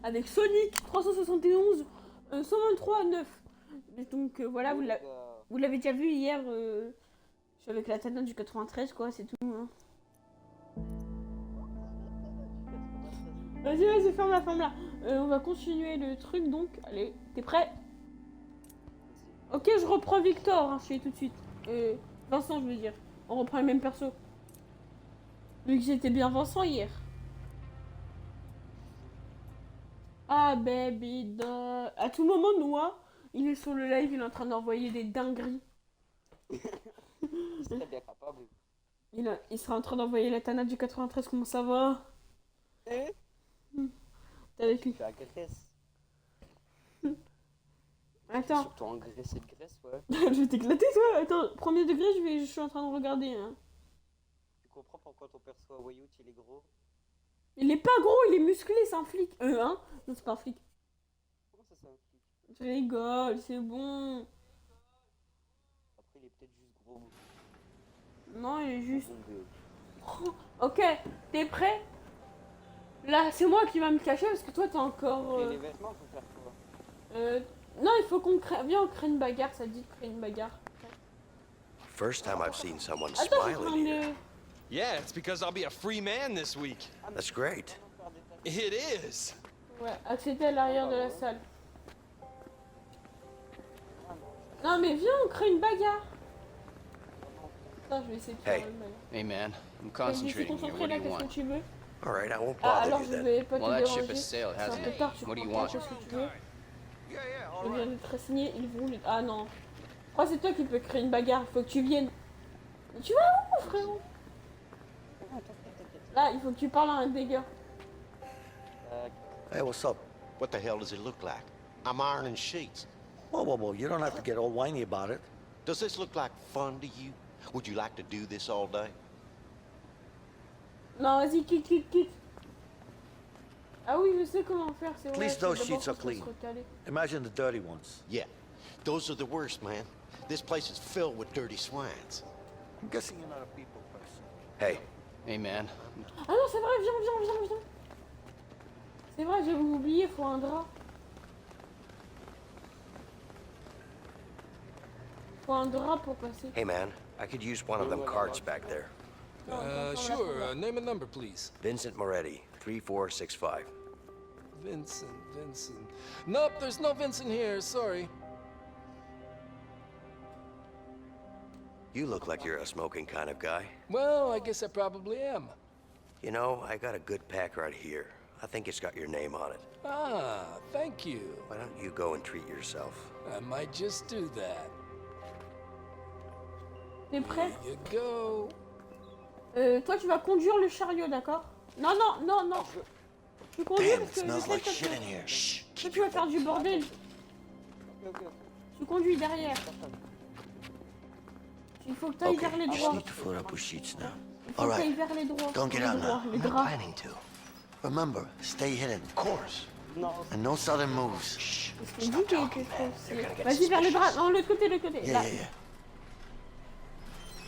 avec Sonic 371 123 9. Donc voilà, vous l'avez déjà vu hier. Je suis avec la Tana du 93, quoi, c'est tout. Hein. Vas-y, ferme là. On va continuer le truc, donc. Allez, t'es prêt? Ok, je reprends Victor, hein, je suis tout de suite. Vincent, je veux dire. On reprend le même perso. Vu que j'étais bien Vincent hier. Ah, baby doll. À tout moment, Noah, il est sur le live, il est en train d'envoyer des dingueries. Il serait bien capable. Il sera en train d'envoyer la Tana du 93, comment ça va? Eh? T'es avec lui. Tu agresse. Attends. Surtout engraissé de graisse, ouais. Je vais t'éclater, toi. Attends, premier degré, je suis en train de regarder. Hein. Tu comprends pourquoi ton perso à Wayut il est gros? Il est pas gros, il est musclé, c'est un flic. Hein? Non, c'est pas un flic. Comment ça, c'est un flic? Je rigole, c'est bon. Après, il est peut-être juste gros. Non, il est juste... Bombé. Ok, t'es prêt? Là, c'est moi qui va me cacher parce que toi, t'es encore... Et les vêtements, faut faire quoi? Non, il faut qu'on crée... Viens, on crée une bagarre, ça te dit de créer une bagarre. First time I've seen someone Attends, je smile prends in here. Yeah, it's because I'll be a free man this week. That's great. It is. Ouais, accéder à l'arrière de la salle. Non, mais viens, on crée une bagarre. Attends, je vais essayer de faire Hey. une bagarre. Hey man, I'm Je vais concentrating here. concentrer What do là, you qu'est-ce que want? tu veux? All right, I won't Ah, bother alors you je then. vais pas te Well, that ship déranger. has sailed, C'est un hasn't peu it? tard, tu What do you comprends want? qu'est-ce que tu veux. Je viens d'être assigné, ils vont... Ah non. Je crois que c'est toi qui peux créer une bagarre, il faut que tu viennes. Tu vas où, frérot? Là, il faut que tu parles à un des gars. Hey, what's up? What the hell does it look like? I'm ironing sheets. Whoa. You don't have to get all whiny about it. Does this look like fun to you? Would you like to do this all day? Non, vas-y, quitte. Ah oui, je sais comment faire, c'est vrai. At least those c'est d'abord sheets are faut se clean. recaler. Imagine the dirty ones. Yeah. Those are the worst, man. This place is filled with dirty swines. I'm guessing you're not a people person. Hey, Hey man, Ah non, c'est vrai, viens. C'est vrai, j'avais oublié, faut un drap. Faut un drap pour passer. hey man, I could use one of them carts back there. Sure. Name and number, please. Vincent Moretti, 3465. Vincent. Nope, there's no Vincent here. Sorry. You look like you're a smoking kind of guy. Well, I guess I probably am. You know, I got a good pack right here. I think it's got your name on it. Ah, thank you. Why don't you go and treat yourself? I might just do that. T'es prêt? Here you go. Toi, tu vas conduire le chariot, d'accord? Non. Tu conduis Damn, parce it que smells je like sais shit que in here. Shh. toi, tu vas faire du bordel. Tu conduis derrière. Il faut que tu ailles Okay, vers les just droits. need to float up with sheets now. Il faut All que tu ailles right, vers les droits. don't get les out droits, now. les I'm not draps. planning to. Remember, stay hidden. Of course. Non, And no sudden moves. Shh. Je t'ai dit qu'il était trop stylé. They're gonna get Vas-y vers les suspicious. draps. Non, l'autre côté. Yeah, Là. yeah, yeah.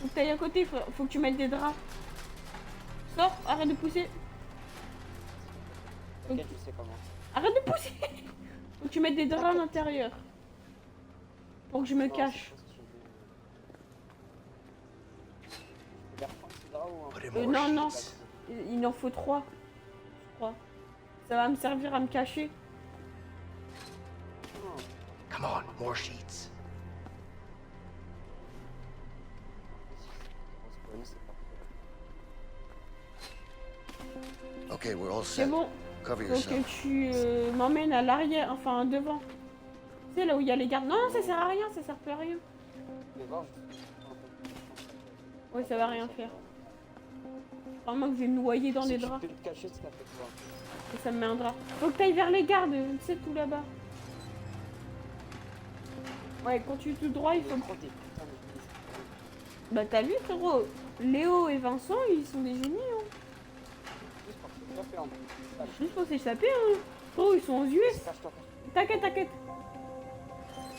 Faut que t'ailles à côté, faut que tu mettes des draps. Sors, arrête de pousser. t'inquiète, je sais comment. Arrête de pousser. Faut que tu mettes des draps à l'intérieur. Pour que je me Non, cache. c'est pas ce que je veux. Je peux faire prendre ce drap ou un- Put in more Non. sheets. Il en faut 3. Je crois. Ça va me servir à me cacher. Come on, more sheets. On se connaît, c'est parfait. Okay, we're all C'est set. bon. Cover Faut que yourself. tu m'emmènes à l'arrière, enfin devant. Tu sais là où il y a les gardes. Non, ça sert à rien, ça sert plus à rien. Mais voir, Ouais, ça va rien faire. Vraiment que je vais me noyer dans les si draps. tu peux te cacher, c'est fait quoi? Et ça me met un drap. Faut que t'ailles vers les gardes, tu sais, tout là-bas. Ouais, quand tu es tout droit, il faut... Trop des putains de Bah t'as vu, frérot, Léo et Vincent, ils sont des génies, hein. Juste pour se faire faire en plus. Juste pour s'échapper, hein. Frérot, ils sont aux US. Cache-toi. T'inquiète.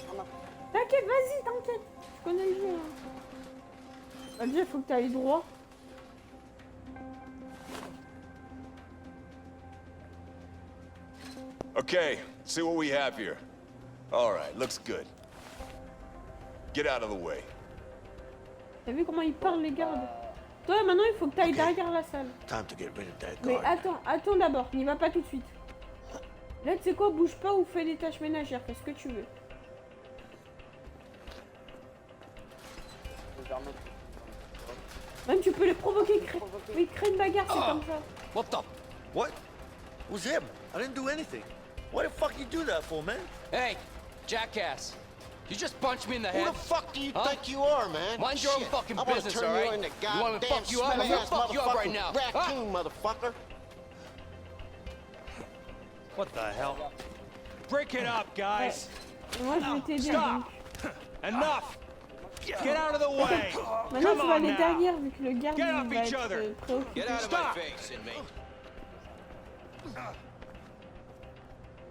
Non, non. T'inquiète, vas-y, t'inquiète. Je connais le jeu, hein. Bah déjà, faut que t'ailles droit. Okay, let's see what we have here. All right, looks good. Get out of the way. T'as vu comment ils parlent les gardes? Toi maintenant il faut que t'ailles Ok. derrière la salle. Time to get rid of that Mais guard. attends d'abord, n'y va pas tout de suite. Là tu sais quoi, bouge pas ou fais des tâches ménagères, fais ce que tu veux. Je vais leur mettre- Même tu peux les provoquer, mais crée une bagarre, c'est comme ça. What the? What? It was him. I didn't do anything. What the fuck you do that for, man? Hey, jackass. You just punched me in the Who head. the fuck do you Huh? think you are, man? Mind your own Shit. fucking I wanna business, turn all you right? into You want me to goddamn fuck you up? I'm gonna smelly-ass fuck you up right motherfucking now. raccoon, motherfucker. What the hell? Break it up, guys. Et moi je vais t'aider Stop. donc. Enough. Get out of the way. Maintenant tu Come vas on aller now. derrière vu que le garde Get il off va each être other. préoccupé. Get out of Stop. my face, inmate.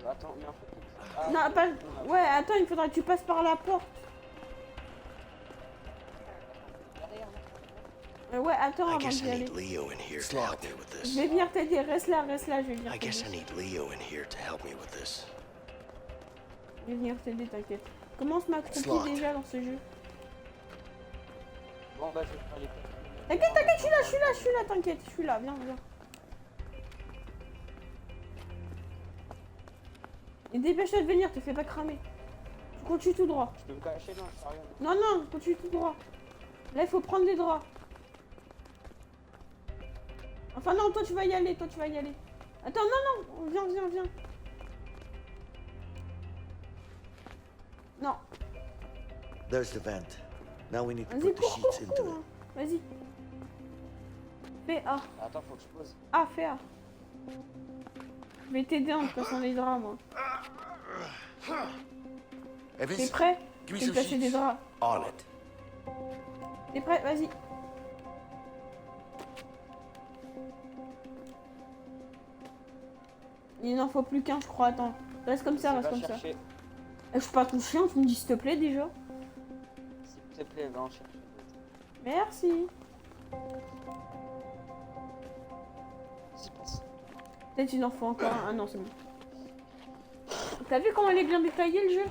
Attends, mais en fait... Ah, Non, pas... Ouais, attends, il faudra que tu passes par la porte. Ouais, attends I avant guess d'y I aller. need Leo in here to help me with Je this. vais venir t'aider, reste là, je vais venir I guess I t'aider. need Leo in here to help me with this. Je vais venir t'aider, t'inquiète. Comment se m'accroupit locked. déjà dans ce jeu? Bon bah je vais faire les tâches. T'inquiète, je suis là, t'inquiète, je suis là, viens. Et dépêche-toi de venir, te fais pas cramer. Tu continues tout droit. Je peux me cacher dans le chariot. Non, continue tout droit. Là, il faut prendre les draps. Enfin non, toi tu vas y aller. Attends, non, viens. Non, There's the vent. Now we need to vas-y, put the cours, sheets into it. hein. Vas-y. Fais A. Attends, faut que je pose. A, fais A. Je vais t'aider en te passant les draps, moi. T'es Evans, prêt? give me Je vais some te passer des sheets. draps. On it. T'es prêt? Vas-y. Il n'en faut plus qu'un, je crois. Attends. Reste comme ça, Va reste comme ça. chercher. Je suis pas ton chien, tu me dis s'il te plaît déjà. S'il te plaît, va en chercher. Merci. S'y passe. Peut-être il en faut encore un. Ah non, c'est bon. T'as vu comment il est bien détaillé le jeu?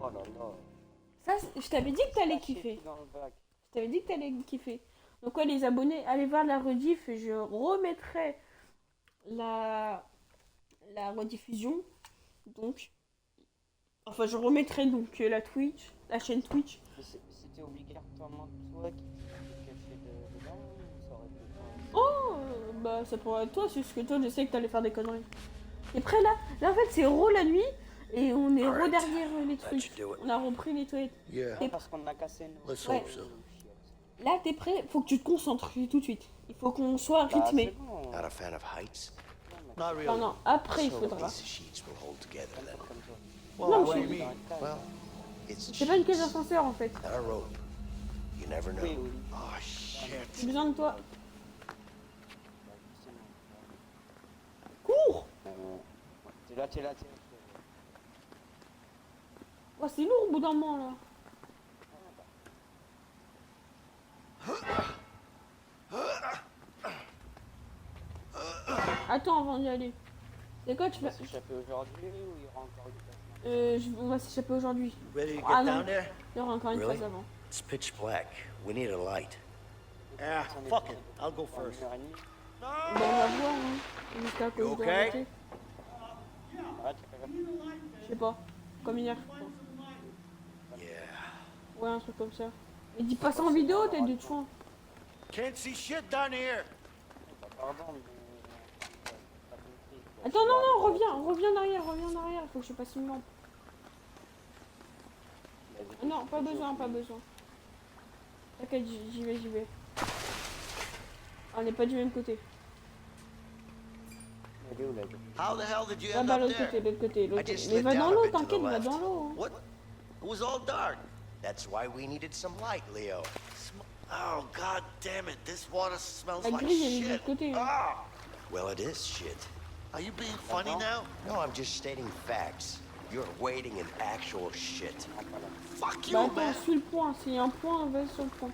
Oh là là. Ça, je t'avais dit que t'allais kiffer. Dans le bac. Je t'avais dit que t'allais kiffer. Donc ouais, les abonnés, allez voir la rediff. Je remettrai la rediffusion. Donc, enfin, je remettrai donc la chaîne Twitch. Mais c'était obligatoirement toi qui te cachais dedans ou ça aurait pu être... Oh, bah ça pourrait être toi, c'est juste que toi, je sais que t'allais faire des conneries. Et après là en fait, c'est Raw la nuit et on est Raw Alright. derrière les That trucs. should do it. On a repris les toilettes. Yeah. Non, parce qu'on a cassé nos... Let's Ouais. hope so. Là, t'es prêt? Faut que tu te concentres tout de suite. Il faut qu'on soit rythmé. C'est bon. Not a fan of heights. Not really. Non, après il faudra. These sheets will hold together then. Comme toi. Well, Non, what do je- you mean? Well, it's C'est pas une cage sheets, d'ascenseur en fait. not a rope. You never know. Oui, oui. Oh shit. J'ai besoin de toi. Justement. Cours! T'es là. Oh, c'est lourd au bout d'un moment là. Attends avant d'y aller. C'est quoi tu Tu vas vas... s'échapper aujourd'hui ou il y aura encore du placement? On va s'échapper aujourd'hui. Ready to get Ah non, down there? il y aura encore une Really? phase avant. It's pitch black. We need a light. Yeah, fuck it. I'll go first. 1h30. Bon, on va voir, hein. Jusqu'à cause de okay? l'arrêter. Ah, tu fais comme... Je sais pas. Comme hier, je pense. Yeah. Ouais, un truc comme ça. Et dis pas ça en vidéo, t'es du chouin. Can't see shit down here. Pardon, mais... T'as compris. Attends, non, reviens en arrière, il faut que je passe une lampe. Non, pas besoin. T'inquiète, j'y vais. Ah, on n'est pas du même côté. Elle est où la gueule? How the hell did you end Là-bas, up l'autre there? côté. I just Mais slid va down dans a l'eau, bit to the t'inquiète, va left. dans l'eau. Hein. What? It was all dark. That's why we needed some light, Leo. Oh, god damn it. This water smells La like grille, elle est de shit. l'autre côté. Hein. Ah! Well, it is shit. Are you being funny now? No, I'm just stating facts. You're wading in actual shit. Fuck you, Bah attends, man. suis le point. S'il y a un point, vas sur le point.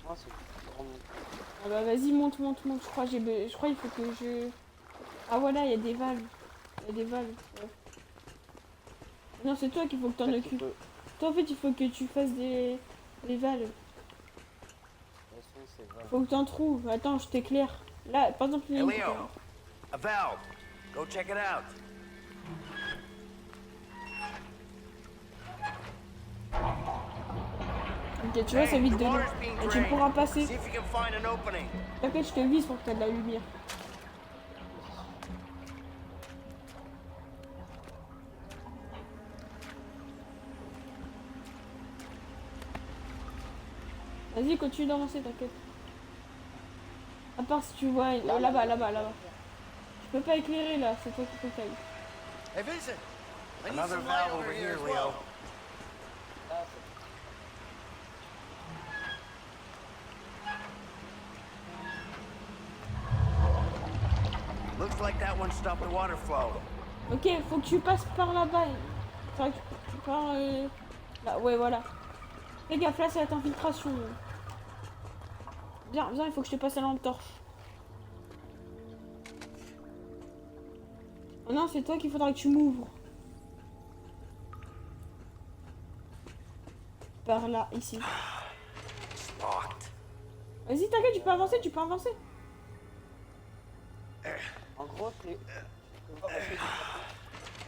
Moi, c'est vraiment... Ah bah vas-y, monte. Je crois qu'il faut que je... Ah voilà, il y a des valves. Il y a des valves. Ouais. Non, c'est toi qu'il faut que t'en Tu occupes. peux- Toi, en fait, il faut que tu fasses des valves. De toute façon, c'est vrai. Faut que t'en trouves. Attends, je t'éclaire. Là, par exemple, il y a Hey, une- Leo. A valve. Go check it out. Ok, tu vois, ça Hey, vide the de l'eau. water's being Et tu drained. pourras passer. See if you can find an opening. T'inquiète, je te vise pour que t'aies de la lumière. Vas-y, continue d'avancer, t'inquiète. À part si tu vois... Là-bas, là-bas, là-bas. Je peux pas éclairer, là. C'est toi qui faut que t'ailles. Hey, Vincent! I need Another some light valve over here, as Leo. well. Ah, Looks like that one stopped the water flow. Ok, faut que tu passes par là-bas. Enfin, par... Là, ouais, voilà. Fais gaffe, là, c'est la infiltration. Viens, viens, il faut que je te passe la lampe torche. Oh non, c'est toi qu'il faudra que tu m'ouvres. Par là, ici. It's locked. Vas-y, t'inquiète, tu peux avancer, tu peux avancer. en gros, tu peux voir passer du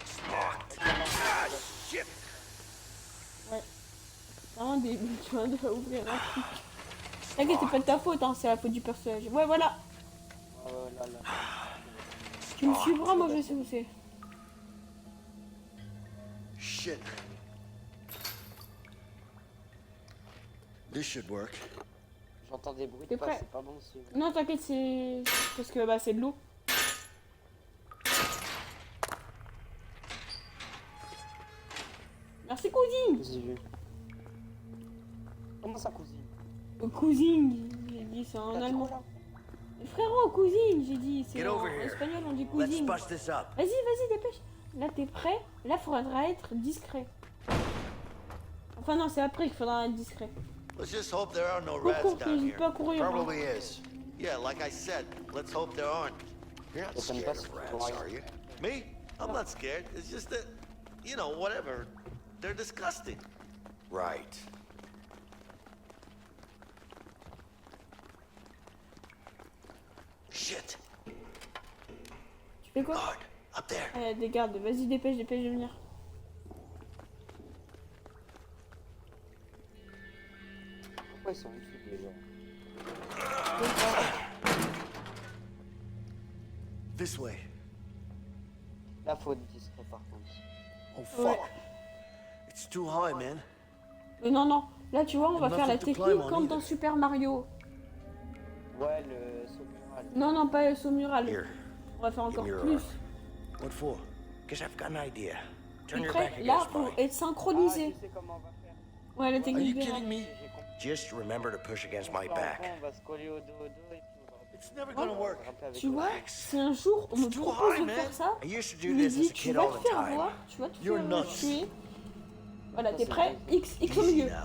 It's locked. Ah, shit. Ouais. Vraiment des... Tu viens de ouvrir un truc. T'inquiète, c'est pas de ta faute, hein, c'est la faute du personnage. Ouais, voilà. là, là. Tu me suivras, moi je sais où c'est. Shit. This should work. J'entends des bruits de T'es pas, prêt? c'est pas bon signe. Non, t'inquiète, c'est... Parce que bah, c'est de l'eau. Merci, cousine. J'ai vu. Comment ça, cousine? Cousine, j'ai dit, c'est en T'as dit allemand. quoi, là? Frérot, cousine, j'ai dit, c'est Get en over here. espagnol, on dit Let's cousine. bust this up. Vas-y, vas-y, dépêche. Là, t'es prêt? Là, faudra être discret. Enfin, non, c'est après qu'il faudra être discret. Let's just hope there are no Cours, rats cours, down n'hésite here. pas à courir. hein. Probably is. Yeah, like I said, let's hope there aren't. You're not Ça me scared passe of pour rats, rien. are you? Me? I'm not scared. It's just that, you know, whatever. They're disgusting. Right. Shit. Tu fais quoi? Guard, up there. Ah, des gardes, vas-y, dépêche, dépêche de venir. Pourquoi ils sont en dessous déjà? This way. Là, faut être discret par contre. Oh, fuck. It's too high, man. Non, non, là, tu vois, on va faire la Nothing to technique climb on comme dans either. Super Mario. Ouais, le saut mural. Non, non, pas le saut mural. Here. On va faire encore Give me your plus. What for? Because I've got an idea. Turn T'es your prêt? back Là, against faut mine. être Ah, synchronisé. je sais comment on va faire. Ouais, la Are technique you de kidding me? J'ai compris. Just remember to push against my En back. gros, on va se coller au dos et puis on va It's never gonna work. grimper avec Tu le vois, bras. si un jour on me too propose high, de man. faire ça, I used to tu do me this as dis, a tu kid vas all te the faire time. voir, tu vas te You're faire nuts. tuer. Voilà, Ça, t'es c'est prêt? vrai. X au Easy milieu. now.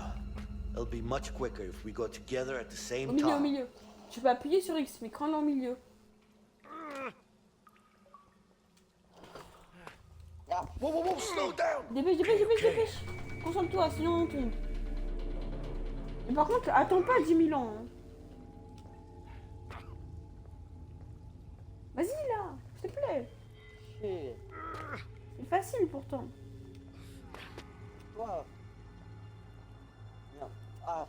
It'll be much quicker if we go together at the Au same milieu, au time. milieu. Tu peux appuyer sur X, mais crâne au milieu. Ah, Whoa, whoa, whoa, slow down! Dépêche, dépêche, dépêche, ok. dépêche. Concentre-toi, sinon on tombe. Mais par contre, attends pas 10 000 ans. hein. Vas-y là, s'il te plaît. chier. C'est facile pourtant. Toi. Merde. Ah,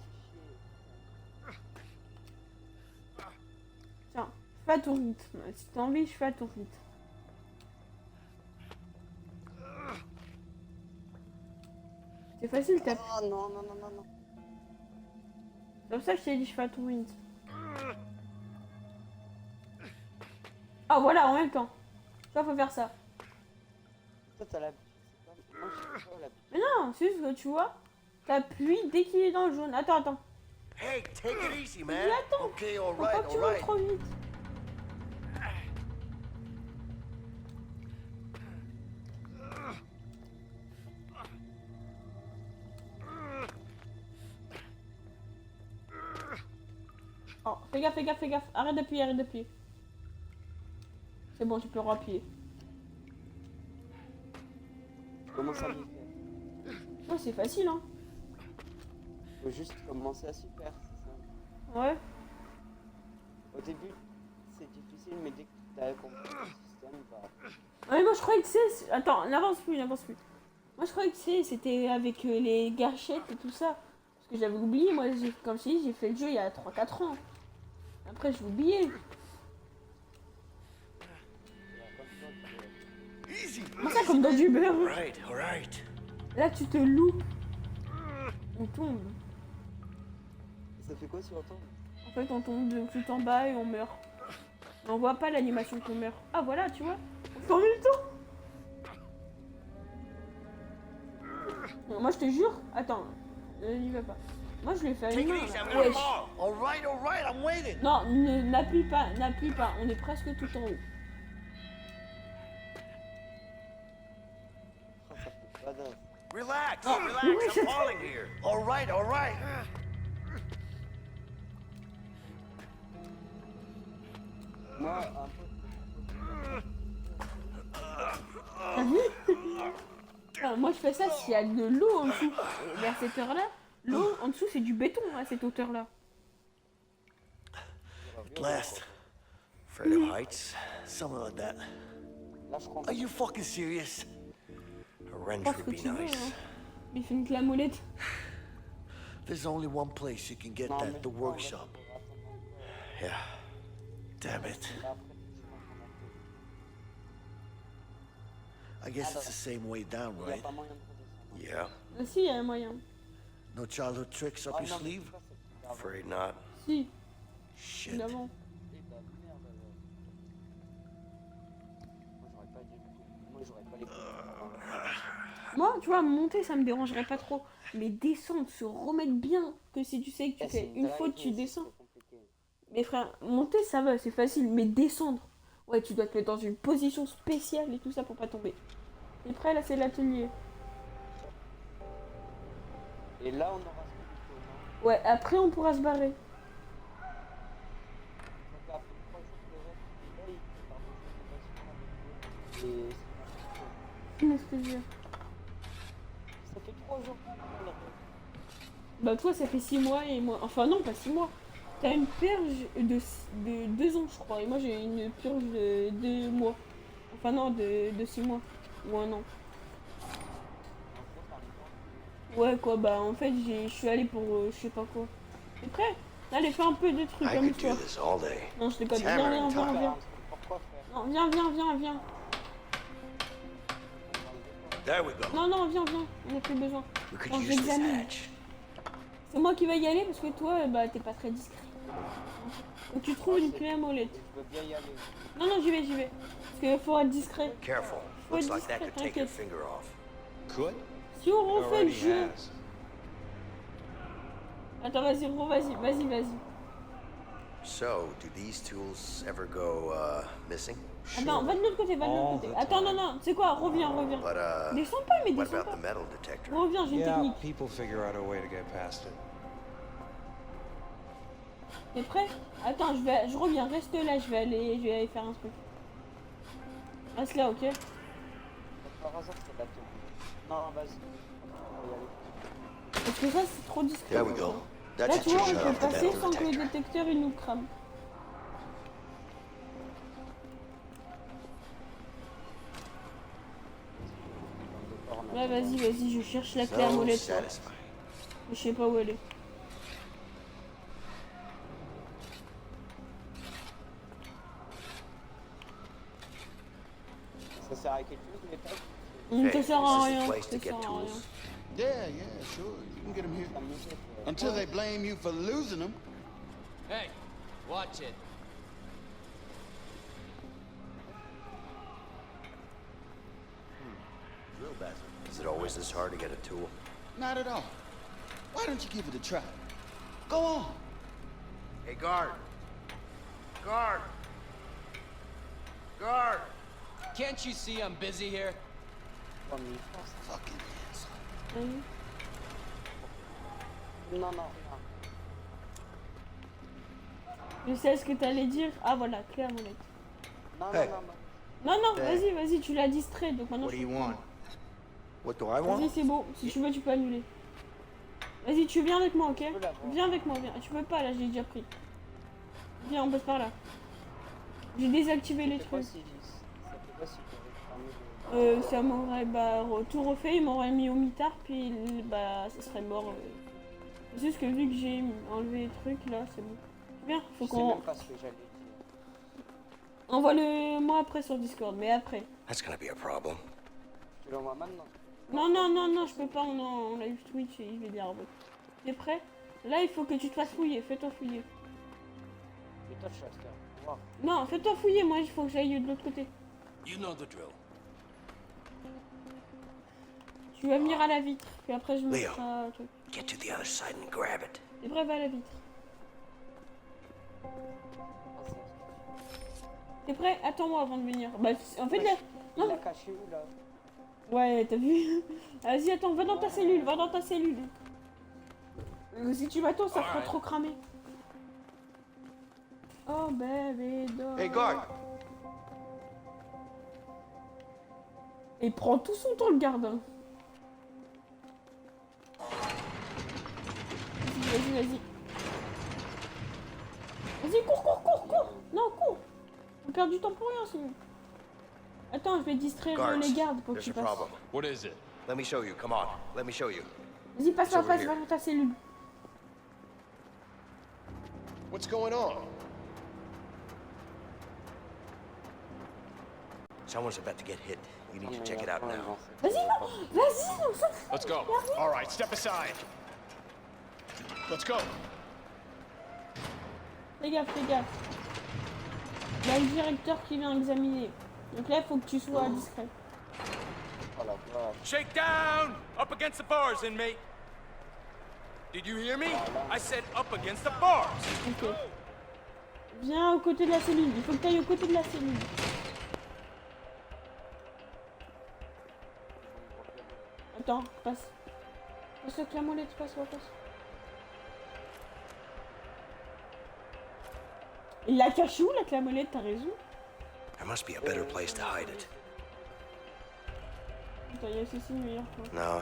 fais chier. Tiens, fais à ton rythme. Si t'as envie, je fais à ton rythme. C'est facile, t'as... Oh non, non, non, non, non. C'est pour ça que je t'ai dit je fais à ton rythme. Ah voilà, en même temps. Ça, faut faire ça. Toi, t'as l'habitude. C'est pas... Moi, je sais pas l'habitude. Mais non, c'est juste que tu vois, t'appuies dès qu'il est dans le jaune. Attends, attends. Hey, take it easy, man. Mais attends, Okay, faut pas alright, que tu montes alright. trop vite. Oh, fais gaffe, fais gaffe, fais gaffe. Arrête d'appuyer, arrête d'appuyer. C'est bon, tu peux rappuyer. Comment ça m'y fait? Oh, c'est facile, hein. Faut juste commencer à s'y faire, c'est ça. Ouais. Au début, c'est difficile, mais dès que t'as compris le système, bah... Ouais, moi je croyais que c'est... Attends, n'avance plus, n'avance plus. Moi je croyais que c'était avec les gâchettes et tout ça. Parce que j'avais oublié, moi, comme je t'ai dit, j'ai fait le jeu il y a 3-4 ans. Après j'ai oublié. Easy. Comment ça comme dans du beurre? All right. Là tu te loupes. On tombe. Ça fait quoi si on tombe? En fait on tombe de tout en bas et on meurt. Mais on voit pas l'animation qu'on meurt. Ah voilà, tu vois. On fait en même temps. Non, moi je te jure. Attends. N'y va pas. Moi je l'ai fait à Take une it main. easy. I'm Là. gonna Wesh. fall. All right. I'm waiting. Non, n'appuie pas, n'appuie pas. On est presque tout en haut. Oh, ça fait badass. Relax. Oh, Relax. oui, I'm falling here. All right. Moi, un peu... T'as vu? Alors, moi je fais ça s'il y a de l'eau en dessous. Et vers cette heure-là, l'eau en dessous c'est du béton à cette hauteur-là. Blast. Fredo Heights. Something like that. Là, je comprends. Are you fucking serious? A wrench Pense would que be tu veux, nice. hein. Il fait une clamolette. There's only one place you can get Non, mais that, the on va workshop. attendre un peu. Yeah. Damn it. Là, après, I guess it's the same way down, il n'y a right? pas moyen de redescendre. Yeah. Ah, si, il y a un moyen. No childhood tricks up Ah your non, mais sleeve? ça, c'est plus grave. Afraid not. Si, Shit. évidemment. Eh bah, merde, alors. Moi, j'aurais pas les couilles. Moi, tu vois, monter ça me dérangerait pas trop. Mais descendre, se remettre bien, que si tu sais que tu Eh, c'est fais une faute, tu dingue, c'est descends. trop compliqué. Mais frère, monter ça va, c'est facile. Mais descendre, ouais, tu dois te mettre dans une position spéciale et tout ça pour pas tomber. Et après, là, c'est l'atelier. Et là, on aura ce qu'il faut, non? Ouais, après, on pourra se barrer. Donc, après 3 jours de reste, là, il part de formation avec eux. Et Qu'est-ce que je veux dire? ça fait 3 jours qu'on l'a fait. Bah, toi, ça fait 6 mois et moi. Enfin, non, pas 6 mois. T'as une purge de 2 ans, je crois. Et moi, j'ai une purge de 2 mois. Enfin, non, de 6 mois. Ou 1 an. Ouais, quoi, bah, en fait, je suis allée pour je sais pas quoi. T'es prêt? Allez, fais un peu de trucs I comme could do toi. this all day. Non, je déconne. Hammer Viens, and viens, time. viens. Pourquoi faire? Non, viens, viens. There we go. Non, viens. On n'a plus besoin. We could Non, use this j'examine. hatch. C'est moi qui vais y aller parce que toi, bah, t'es pas très discret. Donc, tu trouves une clé à molette. Je veux bien y aller. Non, j'y vais. Parce qu'il faut être discret. Careful. Faut Looks être like that discret, could take your t'inquiète. finger off. Could? Si on It refait le already jeu. has. Attends, vas-y. So, do these tools ever go missing? Attends, va de l'autre côté, All the Attends, time. non, c'est quoi? Reviens. But Descends pas, mais what descends about pas. the metal detector? Reviens, j'ai une Yeah, technique. people figure out a way to get past it. T'es prêt? Attends, je reviens, reste là, je vais aller faire un truc. Reste là, ok? Par hasard, c'est l'atelier. Non, vas-y. On va y aller. Parce que ça, c'est trop discret. There we go. That Là, should tu vois, on shut peut off the passer metal sans que le detector. détecteur, il nous crame. Ouais, vas-y, je cherche la clé à So molette. satisfying. Je sais pas où elle est. Ça sert à quelque chose, les tags? Ça Hey, sert à is this the rien. place Ça to get sert à rien. tools? Yeah, sure. You can get them here. Ça me jette. Until they blame you for losing them. Hey, watch it. Drill bastard. Is it always this hard to get a tool? Not at all. Why don't you give it a try? Go on. Hey, guard! Guard! Guard! Can't you see I'm busy here? Oh, mais il pense. Fucking ass. Vas-y. Non, rien. Je sais ce que t'allais dire. Ah, voilà, clé à molette. Non, Hey. Non, Hey. vas-y, tu l'as distrait, donc maintenant What do je you want? What do I Vas-y, want? c'est bon. Si tu veux, tu peux annuler. Vas-y, tu viens avec moi, ok? peux l'avoir. Viens avec moi, viens. Tu peux pas, là, j'ai déjà pris. Viens, on passe par là. J'ai désactivé les Ça fait quoi trucs. ça fait quoi si tu avais cramé Ça m'aurait tout refait, il m'aurait mis au mitard, puis bah ça serait mort. C'est juste que vu que j'ai enlevé les trucs là, c'est bon. Bien, faut Je sais qu'on même pas ce que j'allais dire. envoie-le moi après sur Discord, mais après. That's gonna be a problem. Tu l'envoies maintenant. Non, je peux pas, on a eu Twitch et il va dire. T'es prêt? Là, il faut que tu te fasses fouiller, fais-toi fouiller. Et toi, Chester. Wow. Non, fais-toi fouiller, moi il faut que j'aille de l'autre côté. You know the drill. Tu vas venir à la vitre, puis après je me Léo. ferai un truc. Get to the other side and grab it. T'es prêt, va à la vitre. Ah, c'est- T'es prêt? Attends-moi avant de venir. Bah, en fait, là. Il Non, l'a caché où là? ouais, t'as vu? Vas-y, attends, va dans ta cellule, va dans ta cellule. Si tu m'attends, ça fera trop cramer. Oh, bébé, dors. Hey, guard. Et il prend tout son temps, le garde. Hein. Vas-y. Vas-y, cours. Non, cours. On perd du temps pour rien, sinon. Attends, je vais distraire Guards, les gardes pour there's qu'ils a passent. problem. What is it? Let me show you. Come on. Let me show you. Vas-y, passe It's la over face, here. va dans ta cellule. What's going on? Someone's about to get hit. You need to check it out now. Vas-y, non, on s'en fout. Let's go. All right, step aside. Let's go. Fais gaffe. Il y a le directeur qui vient examiner. Donc là, il faut que tu sois discret. Oh la vache. Shake down! Up against the bars, inmate. Did you hear me? I said up against the bars. Ok. Viens aux côtés de la cellule. Il faut que tu ailles aux côtés de la cellule. Attends, passe. Passe avec la molette, passe. Il l'a caché où la clamolette, t'as raison. There must be a better place to hide it. Attends, il y a ceci meilleur point. No,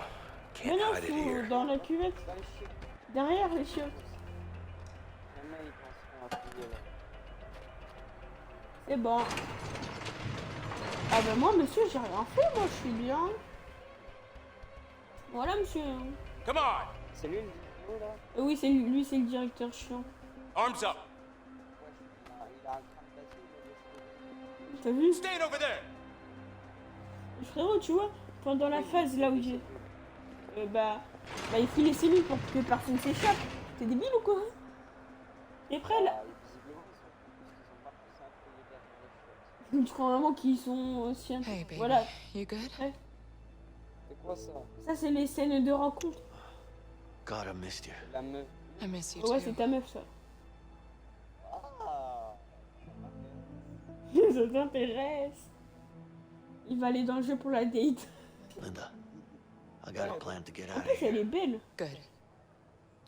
Mais can't non, hide it faut here. dans la cuvette. Dans les chiottes. Derrière les chiottes. Jamais ils penseront à fouiller là. C'est bon. Ah bah moi, monsieur, j'ai rien fait, moi, je suis bien. Voilà, monsieur. Come on! C'est lui le vidéo là? Oui, c'est lui, c'est le directeur chiant. Arms up. Il a un crâne cassé, il a des cheveux. T'as vu? Stand over there. Frérot, tu vois, pendant la phase là où j'ai... bah, il faut les cellules pour que personne s'échappe. T'es débile ou quoi? Et après, là... Ah, visiblement, ils sont pas poussés à fouiller derrière les chiottes. Tu crois vraiment qu'ils sont aussi... Hey, baby. Voilà. You good? C'est quoi ça? Ça, c'est les scènes de rencontre. God, I missed you. La meuf. I miss you Ouais, too. c'est ta meuf, ça. Ah! Ça t'intéresse. Il va aller dans le jeu pour la date. Linda, I got a plan to get En out of plus, elle here. est belle. Good.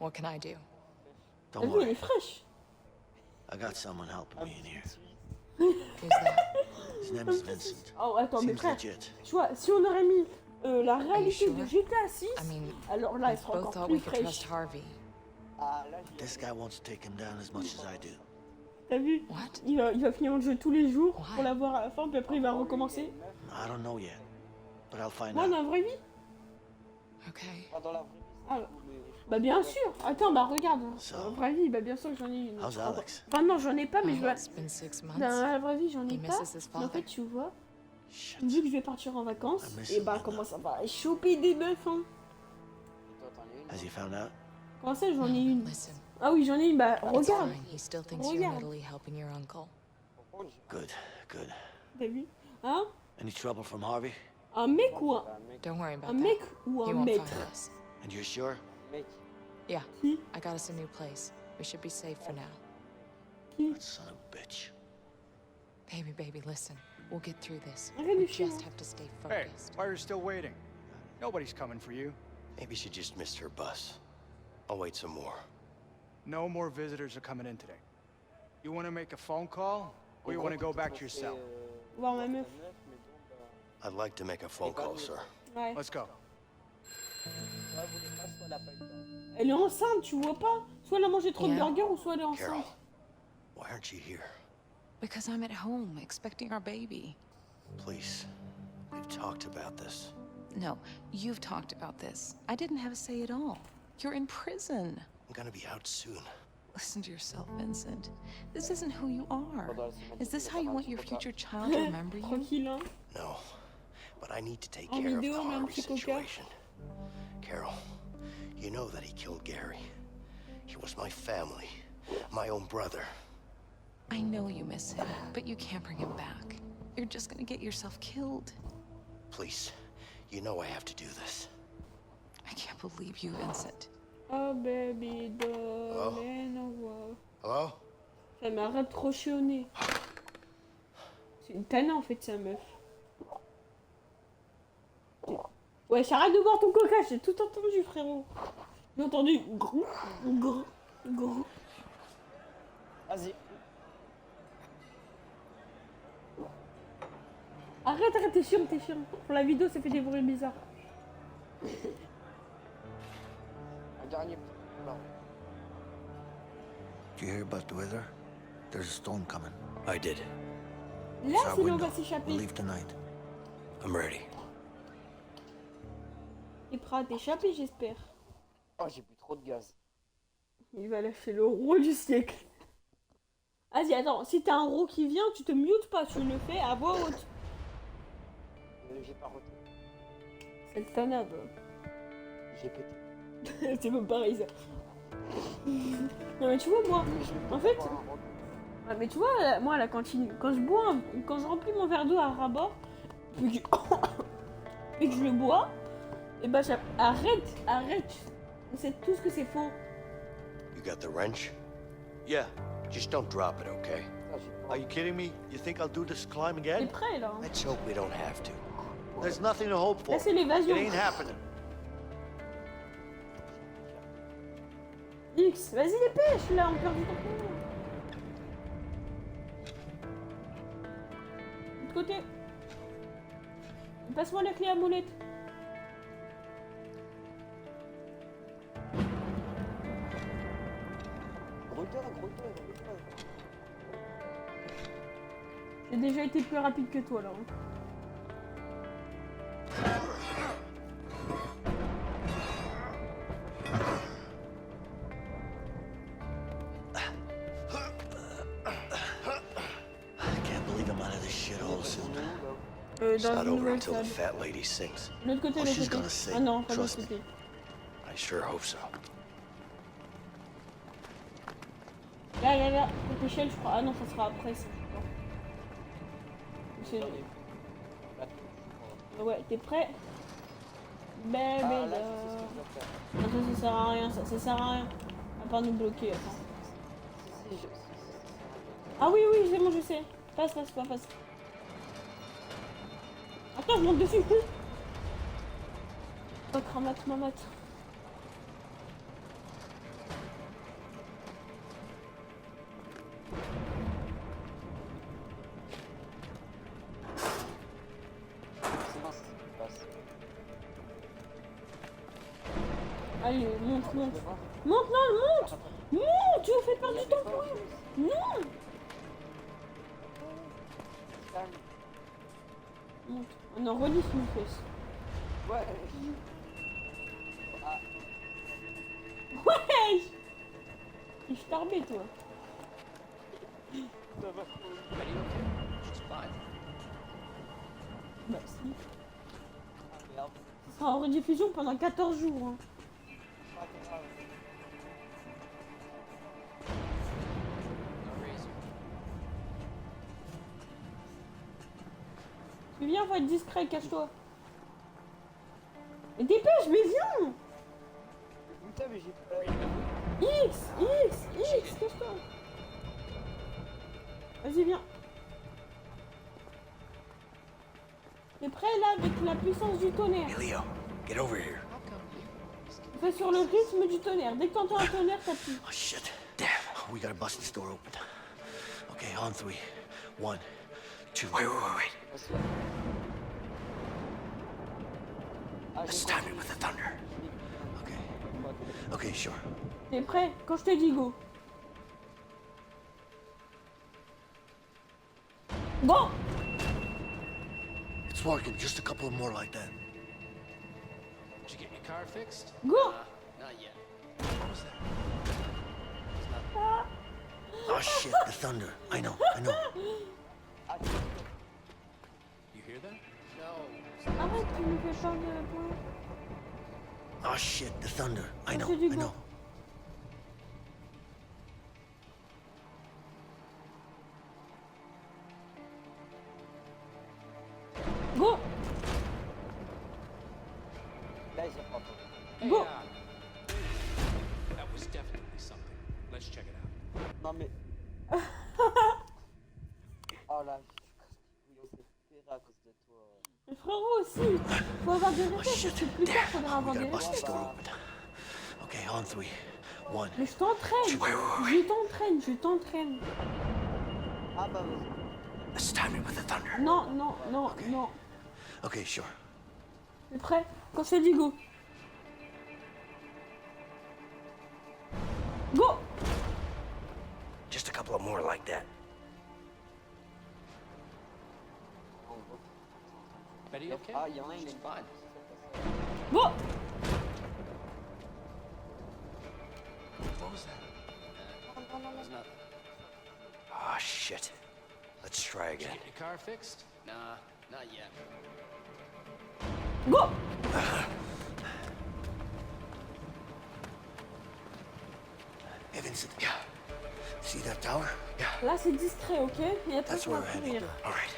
What can I do? T'as Don't vu, elle est worry. fraîche. I got someone helping me in here. Who's that? His name is Vincent. Oh, attends, mais Seems frère, legit. tu vois, si on aurait mis la réalité sure? de GTA 6, I mean, alors là, elle we sera both encore thought plus we could trust fraîche. Harvey. Ah, là, j'y This guy wants to take him down as much as I do. T'as vu? What? Il va finir le jeu tous les jours Ouais. pour l'avoir à la fin, puis après il va recommencer. I don't know yet, but I'll find Moi, dans out. la vraie vie? Okay. pas dans la vraie vie. Ah, bah bien sûr. Attends, bah regarde. Ça. Dans la vraie vie, bah bien sûr que j'en ai une. How's Alex? Enfin non, j'en ai pas, mais je vais... It's been 6 months. Dans la vraie vie, j'en ai He pas. misses his Mais en fait, father. tu vois, Shit. vu que je vais partir en vacances, I miss et him, bah Linda. comment ça va choper des meufs, hein. Toi, t'en as une? Has he found out? Comment ça, j'en ai une? Listen, Ah oui, j'en ai une, bah it's regarde. fine. He still thinks you're in Regarde. Italy helping your uncle. Pourquoi je- Good, good. T'as vu? Hein? Any trouble from Harvey? Un mec ou un... Un mec, Don't worry about Un that. mec ou He un won't maître? find us. And you're sure? mec. Yeah, Qui? I got us a new place. We should be safe for now. Qui? That son of a bitch. Baby, listen. We'll get through this. Arrête We de chier, just hein. have to stay Hey, focused. why are you still waiting? Nobody's coming for you. Maybe she just missed her bus. I'll wait some more. No more visitors are coming in today. You want to make a phone call, or you want to go back to your cell? Voir ma meuf. I'd like to make a phone call, sir. Ouais. Let's go. Soit elle voulait pas, soit elle a pas eu le temps. Elle est enceinte, tu vois pas? Soit elle a mangé trop de Yeah. burgers ou soit elle est Carol, enceinte. why aren't you here? Because I'm at home expecting our baby. Please, we've talked about this. No, you've talked about this. I didn't have a say at all. You're in prison. I'm gonna be out soon. Listen to yourself, Vincent. This isn't who you are. Pendant la semaine, Is this il how you va want your faire un future child to remember you? Tranquille, hein. No, but I need to take En care of vidéo, the mais un Harvey petit coca. situation. Carol, you know that he killed Gary. He was my family, my own brother. I know you miss him, but you can't bring him back. You're just gonna get yourself killed. Please, you know I have to do this. I can't believe you, Vincent. Oh baby doll, and oh, Hello? ça m'arrête trop chier au nez. C'est une tannée en fait, sa meuf. Ouais, arrête de boire ton coca, j'ai tout entendu, frérot. J'ai entendu grrr, grrr, grrr. Vas-y. Arrête, arrête, t'es chiant, t'es chiant. Pour la vidéo, ça fait des bruits bizarres. Un dernier. Non. Did you hear about the weather? There's a storm coming. I did. Là, It's our sinon on window. va s'échapper. We'll leave tonight. I'm ready. T'es prêt à t'échapper, j'espère. Oh, j'ai bu trop de gaz. Il va lâcher le roi du siècle. Vas-y, attends, si t'as un roi qui vient, tu te mutes pas, tu le fais à voix haute. J'ai pas roté. Cette tanade. J'ai pété. C'est pas pareil ça. Non mais tu vois moi, en fait, ouais, mais tu vois moi à la cantine, quand je bois, quand je remplis mon verre d'eau à ras-bord, puis que, puis que je le bois, et bah arrête, c'est tout ce que c'est faux. You got the wrench? Yeah. Just don't drop it, okay? Are you kidding me? You think I'll do this climb T'es again? prêt là hein. Let's hope we don't have to. There's nothing to hope for. Là c'est It l'évasion. ain't happening. X, vas-y dépêche là, on perd du temps. De l'autre côté. Passe-moi la clé à molette. Gros-toi. J'ai déjà été plus rapide que toi là. Hein. I can't believe I'm out of this shithole soon. It's Dans not une over nouvelle until the salle. fat lady sings. L'autre côté, Oh, l'autre she's côté. gonna sing. Ah non, pas l'autre Trust me. côté. I sure hope so. Là, cette échelle, je crois. Ah non, ça sera après, ça. Je sais pas. Ouais, t'es prêt? Bébé, Ah, là, là. je sais ce que je dois faire. Non, ça sert à rien, ça sert à rien. À part nous bloquer, attends. Si, si. Ah oui, c'est bon, je sais. Passe. Attends, je monte dessus. Oh, cramate, mamate. C'est bon, ça se passe. Allez, monte. Tu veux voir Monte, non, monte. Tu nous fais perdre du temps pour rien. Non. Calme. Monte. On en relie une fesse. Ouais. Ouais. Je suis tarbé, toi. Ça va. She's fine. Bah si. Ah, merde. Ça sera en rediffusion pendant 14 jours. Hein. Pas grave. No reason. Mais viens, faut être discret, cache-toi. Mais dépêche, mais viens. Putain, mais j'ai peur. X, cache-toi. Vas-y, viens. T'es prêt là avec la puissance du tonnerre? Hey, Leo, get over here. Fais sur le rythme du tonnerre. Dès que t'entends un tonnerre, t'appuies. Oh shit. Damn. We gotta bust this door open. Okay, on 3. 1, 2. Wait. Vas-y. Ah, Let's j'ai time it compris. with the thunder. Okay, sure. T'es prêt? Quand je te dis go. Go! It's working. Just a couple of more like that. Did you get your car fixed? Go! Not yet. What was that? Oh shit, the thunder. I know. You hear that? No. Arrête, tu me fais peur de la pointe. Oh shit, the thunder. I know. Monsieur Dubois. Go! Là, ils ont pas entendu. Hey, Go. That was definitely something. Let's check it out. Non, mais. Oh là, on s'est fait à cause de toi. Mais frérot aussi, faut avoir des Oh réflexes, shit. parce que plus tard faudra We avoir gotta des bust this réflexes. door open. Okay, on 3. 1. Mais je t'entraîne, je t'entraîne. Ah bah vas-y. Let's time it with the thunder. Non, non, non, non. Okay, sure. T'es prêt? Quand je te dis go. Go! Just a couple of more like that. Betty, okay? Ah, il y en a She's une. fine. Go! What was that? There's nothing. Oh shit. Let's try Did you again. get your car fixed? Nah, not yet. Go! Hey Vincent. Yeah. See that tower? Yeah. Là c'est distrait, ok? Et après That's tu where vas we're heading. courir. All right.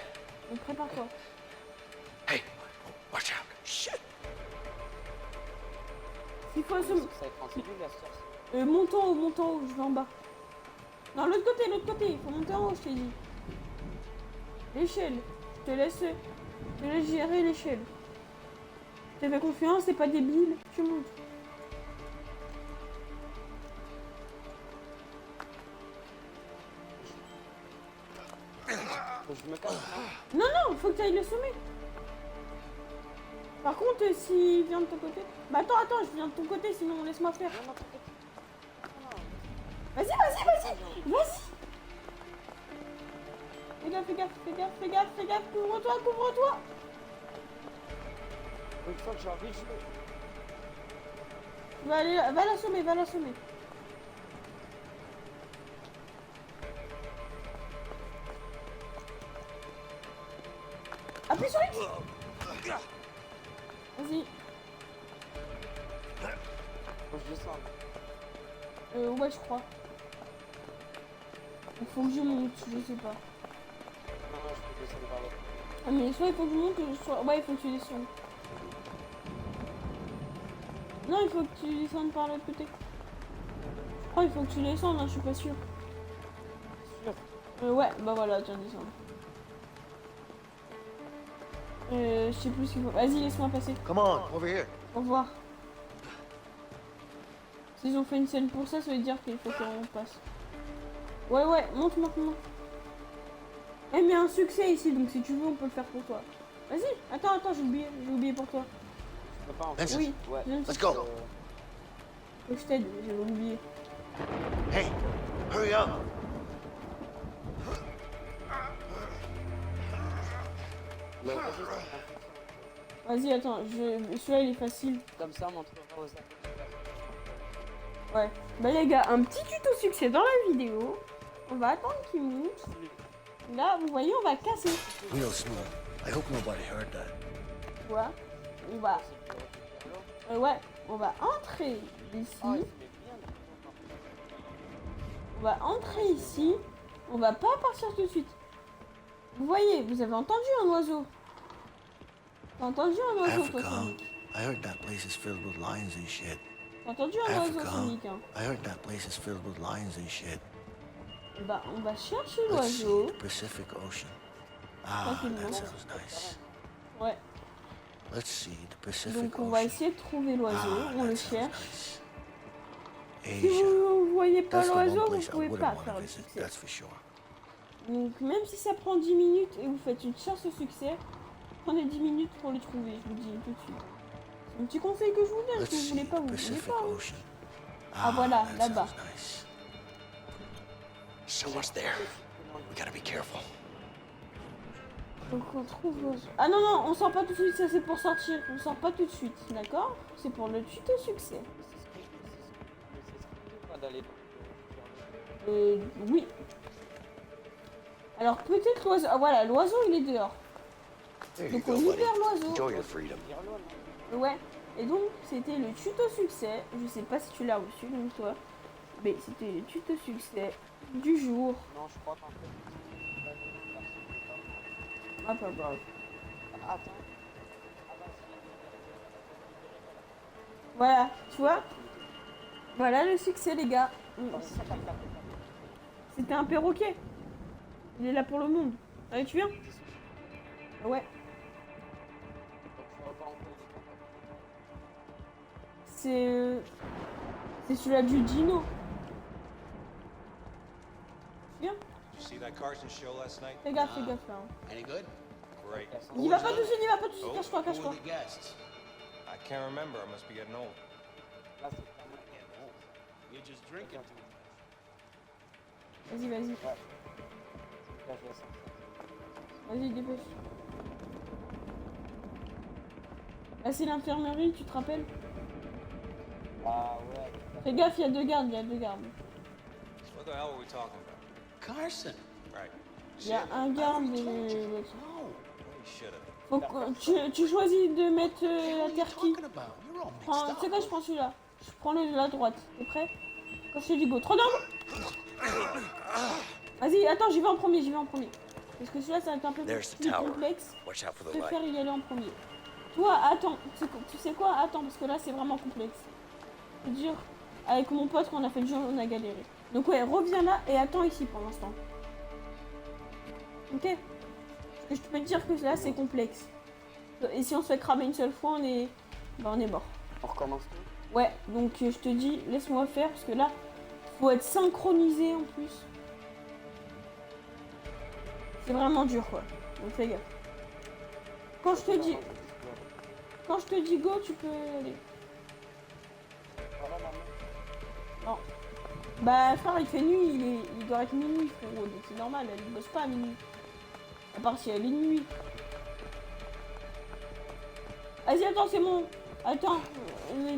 Donc prépare-toi. Hey, watch out. Shit. Il faut se... Ça va être en cellule la source. monte en haut, je vais en bas. Non, l'autre côté, il faut monter en haut, je t'ai dit. L'échelle. Je te laisse gérer l'échelle. T'as fait confiance, t'es pas débile, tu montes. Faut que je me casse. Non, non, faut que tu ailles le sommet. Par contre, s'il vient de ton côté... Bah attends, je viens de ton côté, sinon laisse-moi faire. Non, non, t'inquiète. Vas-y. Fais gaffe, couvre-toi. Une fois que j'ai envie de jouer. Va l'assommer. Appuie sur X. Vas-y. Faut que je descende. Ouais, je crois. Il faut que je monte, je sais pas. Non, je peux descendre par là. Ah, mais soit il faut que je monte, soit... Ouais, il faut que tu descendes. Non, il faut que tu descendes par l'autre côté. Je crois qu'il faut que tu descendes, hein, je suis pas sûre. Sûr. Ouais, bah voilà, tiens, descends. Je sais plus ce qu'il faut. Vas-y, laisse-moi passer. Come on, over here. Au revoir. S'ils ont fait une scène pour ça, ça veut dire qu'il faut qu'on passe. Ouais, monte. Eh, mais il y a un succès ici, donc si tu veux, on peut le faire pour toi. Vas-y, attends, j'ai oublié pour toi. Je peux pas en fait. Vincent. Oui, Ouais. viens, Let's go. faut que je t'aide, j'avais oublié. Hey, hurry up. Mais vas-y, Vas-y, attends, celui-là il est facile. comme ça, on montrera aux amis. Ouais. Bah les gars, un petit tuto succès dans la vidéo. On va attendre qu'il monte. Là, vous voyez, on va casser. Real smooth. I hope nobody heard that. Voilà. On va... ouais, on va entrer ici. Ah, il se met bien. On va entrer ici. On va pas partir tout de suite. Vous voyez, vous avez entendu un oiseau. T'as entendu un oiseau, toi, Africa. Sonic? I heard that place is filled with lions and shit. T'as entendu un oiseau, Africa. Sonic, hein? I heard that place is filled with lions and shit. Bah, on va chercher Let's see l'oiseau. the Pacific Ocean. Ah, Tranquillement. that sounds nice. Ouais. Let's see the Pacific Donc, on Ocean. va essayer de trouver l'oiseau. Ah, On le that sounds cherche. nice. Si Asia. vous voyez pas That's the one l'oiseau, vous place I pouvez wouldn't pas want faire to le visit, succès. that's for sure. Donc, même si ça prend 10 minutes et vous faites une chasse au succès, prenez 10 minutes pour le trouver, je vous dis tout de suite. C'est un petit conseil que je vous donne, Let's si vous see voulez pas, the vous voulez Pacific pas. Hein. Ocean. Ah voilà, là-bas. Nice. Someone's there. We gotta be careful. Donc on trouve... Ah non, non, on sort pas tout de suite, ça c'est pour sortir. On sort pas tout de suite, d'accord? C'est pour le tuto succès. Pas d'aller. Oui. Alors peut-être l'oiseau... Ah voilà, l'oiseau il est dehors. There you Donc on go, buddy. libère l'oiseau. Enjoy your freedom. Ouais. Et donc c'était le tuto succès. Je sais pas si tu l'as reçu, donc toi. Mais c'était le tuto succès du jour. Non, je crois qu'en fait. Ah pas grave. Attends. Voilà, tu vois? Voilà le succès les gars. C'était un perroquet. Il est là pour le monde. Allez, tu viens? Ouais. C'est celui-là du dino. Tu viens? Did you see that Carson show last night? Fais gaffe là. Hein. Any good? Great. Il va pas tout de suite, il va pas tout de suite. Oh, Cache-toi, Who cache-toi. were the guests? I can't remember. I must be getting old. Là, c'est pas mal. You're just drinking. Vas-y, vas-y. Là, je vais sortir. Vas-y, dépêche. Là, c'est l'infirmerie, tu te rappelles? Ah ouais. Fais gaffe, il y a deux gardes, il y a deux gardes. So what the hell were we talking about? Carson. Right. Il y a un garde et l'autre. No. Well, you should have. Faut que tu choisis de mettre la terre qui. Talking about? You're all mixed Prends, tu sais quoi, je prends celui-là. Je prends le de la droite. T'es prêt? Quand je te dis go, 3, 2, 1. Vas-y, attends, j'y vais en premier, Parce que celui-là, ça va être un peu There's the plus tower. complexe. Watch out for Je the préfère light. y aller en premier. Toi, attends. Tu sais quoi? Attends, parce que là, c'est vraiment complexe. C'est dur. Avec mon pote, quand on a fait le jeu, on a galéré. Donc ouais, reviens là et attends ici pour l'instant. Ok? Parce que je peux te dire que là, c'est complexe. Et si on se fait cramer une seule fois, on est mort. On recommence tout. Ouais, donc je te dis, laisse-moi faire, parce que là, faut être synchronisé en plus. C'est vraiment dur, quoi. Donc fais gaffe. Quand je te dis go, tu peux aller. Non. Bah frère, il fait nuit, il doit être minuit, frérot, donc c'est normal, il bosse pas à minuit. À part si elle est nuit. Vas-y, attends, c'est bon. Attends,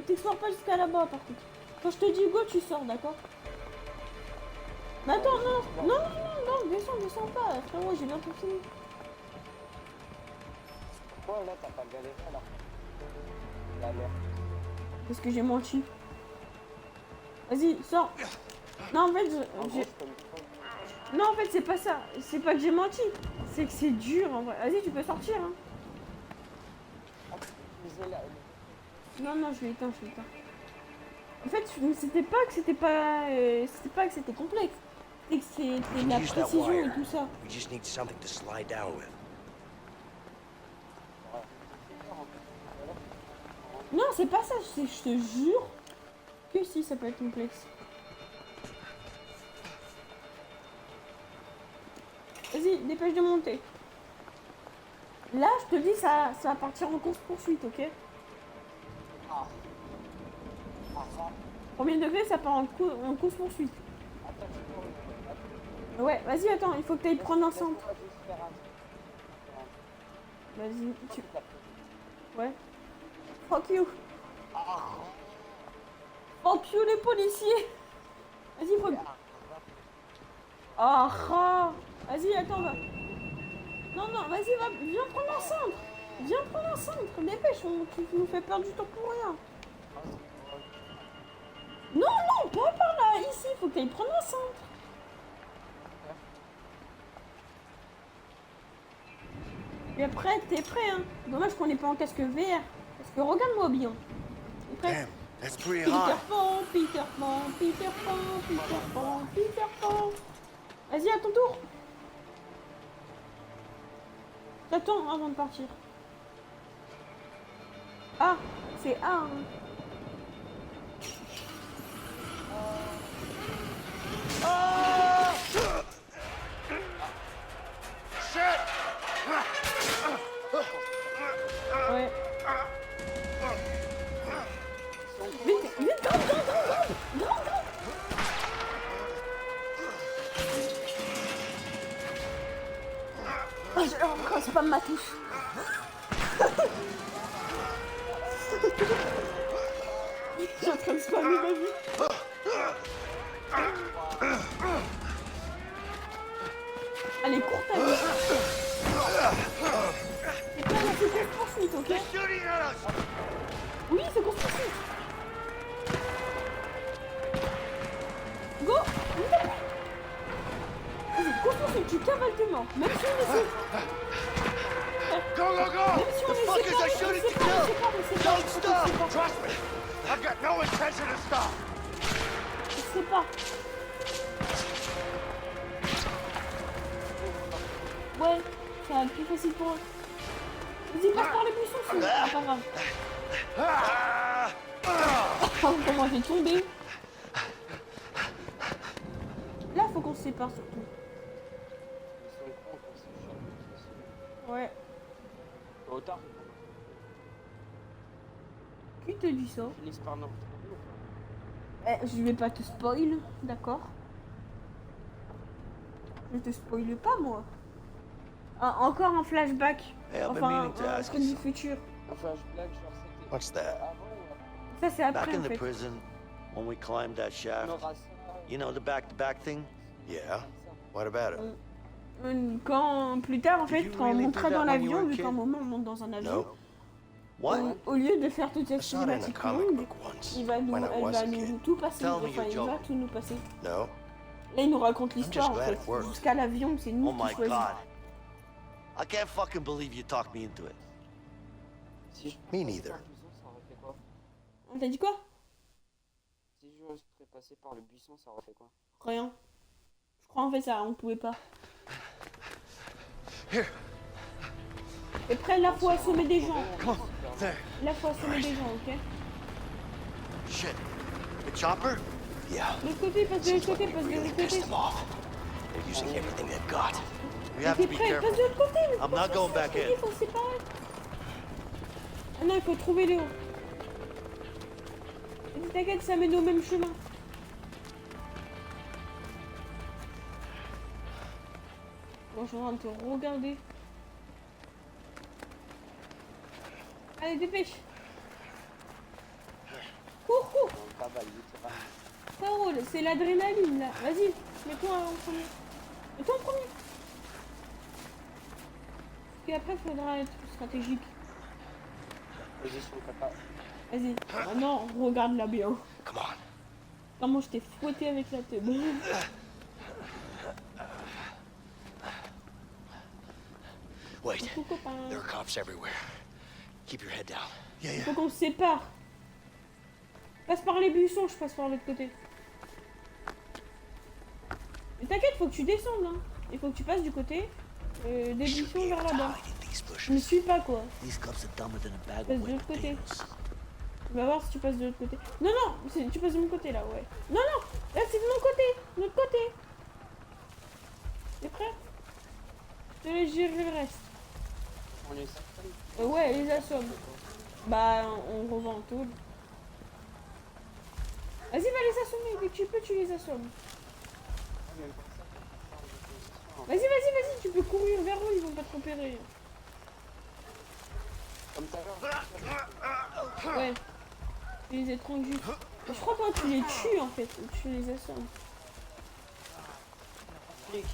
t'explores pas jusqu'à là-bas par contre. Quand je te dis go, tu sors, d'accord? Mais attends, non, descends pas, frérot, j'ai bientôt fini. Pourquoi là t'as pas galéré alors? La l'air. Parce que j'ai menti. Vas-y, sors. Non, en fait, non, en fait, c'est pas ça. C'est pas que j'ai menti. C'est que c'est dur, en vrai. Vas-y, tu peux sortir, hein. Non, je l'ai éteint, En fait, c'était pas que c'était complexe. C'était que c'était de la Use that précision et wire. tout ça. We just need something to slide down with. Non, c'est pas ça. Je te jure que si, ça peut être complexe. Vas-y, dépêche de monter. Là, je te dis, ça va partir en course-poursuite, ok? Premier degré, ça part en course-poursuite. Ouais, vas-y, attends, il faut que tu ailles prendre un centre. Vas-y, tu... Ouais. Fuck you. Fuck you, les policiers. Vas-y, faut... Ah, vas-y, attends, va. Non, vas-y, viens prendre un centre. Viens prendre un centre, dépêche, tu nous fais perdre du temps pour rien. Non, pas par là, ici, faut que tu ailles prendre un centre. Et après, t'es prêt, hein. Dommage qu'on n'est pas en casque VR. Parce que regarde-moi bien. T'es prêt? Damn, that's pretty Peter high. Pan, Peter Pan, Peter Pan, Peter Pan, Peter Pan. Vas-y, à ton tour. T'attends avant de partir. Ah, c'est A. Hein. Ouais. Vite, vite, grimpe. Oh, c'est pas ma touche. Je suis en train de spammer ma vie. Allez, cours ta vie. Et toi, là, c'est course-poursuite, ok? Oui, c'est course-poursuite. Go! Vas-y, course-poursuite, tu cavales tes morts. Même si on essaie. Go, go, go! Même si on The fuck is that shooting to kill? Don't stop! Trust me! I've got no intention to stop! Je sais pas. Ouais, ça va être plus facile pour eux. Vas-y, passe par les buissons, c'est pas grave. Oh, comment j'ai tombé. Là, faut qu'on se sépare surtout. Ils sont cons quand c'est chiant. Ouais. Au tard, Qui te dit ça? ils finissent par nous retrouver ou pas? Je vais pas te spoil, d'accord? Je te spoile pas, moi. Ah, encore un flashback. Hey, I've been Enfin, meaning to un ask truc you du something. futur. Un flashback, genre c'était What's that? avant ou Ça, c'est Back après, in en the fait. prison, when we climbed that après? shaft, On aura ça, you know the back-to-back thing? Yeah? What about it? Quand, plus tard, en fait, Did you quand on really montrait do dans that when you l'avion, were a vu kid? qu'à un moment on monte dans un avion, No. What? au lieu de faire toutes ces I saw it in a cinématiques comic longues, book once, il va nous, when I elle was va a nous kid. tout passer, Tell me enfin, you're il va joking. tout nous passer. No? Là, il nous raconte l'histoire, en glad fait. it worked. Jusqu'à l'avion, c'est nous Oh my qui choisissons. god. I can't fucking believe you talked me into it. Si je Me passais neither. par le buisson, ça aurait fait quoi? On t'a dit quoi? Si je serais passé par le buisson, ça aurait fait quoi? Rien. Je crois, en fait, ça, on pouvait pas. Et après, là, faut assommer des gens. There. Là, faut assommer des gens, ok? Shit. The chopper? Yeah. De l'autre côté, passe de l'autre Seems like côté, we passe de really l'autre côté. pissed them off. They're using everything they've got. We have T'es to be prêt? careful. Passe de l'autre côté. mais I'm faut not se going back séparer, in. faut se séparer. Ah non, il faut trouver Léo. Vas-y, t'inquiète, ça mène au même chemin. Bon, je suis en train de te regarder. Allez, dépêche. Cours, cours. On cavale littéralement. Ça roule, c'est l'adrénaline là. Vas-y, mets-toi en premier. Mets-toi en premier. Et après, il faudra être stratégique. Position caca. Vas-y, maintenant, regarde-la bien. Come on. Comment je t'ai fouetté avec la tête. Wait. Coucou, copain. There are cops everywhere. Keep your head down. Yeah, Faut qu'on se sépare. Passe par les buissons, je passe par l'autre côté. Mais t'inquiète, faut que tu descendes, hein. Il faut que tu passes du côté des buissons vers là-bas. Je me suis pas, quoi. These cops are dumber than a bag Passe of de l'autre whipped côté. potatoes. On va voir si tu passes de l'autre côté. Non, non, tu passes de mon côté, là, ouais. Non, non, là, c'est de mon côté. De l'autre côté. T'es prêt? Je te laisse gérer le reste. On les assomme. Ouais, les assomme. Bah, on revend tout. Vas-y, va les assommer. Dès que tu peux, tu les assommes. Même pas ça, on parle de position. Vas-y, vas-y, vas-y, tu peux courir vers eux, ils vont pas te repérer. Comme tout à l'heure. Ouais. Tu les étrangles juste. Je crois pas que tu les tues en fait, ou tu les assommes. Flic.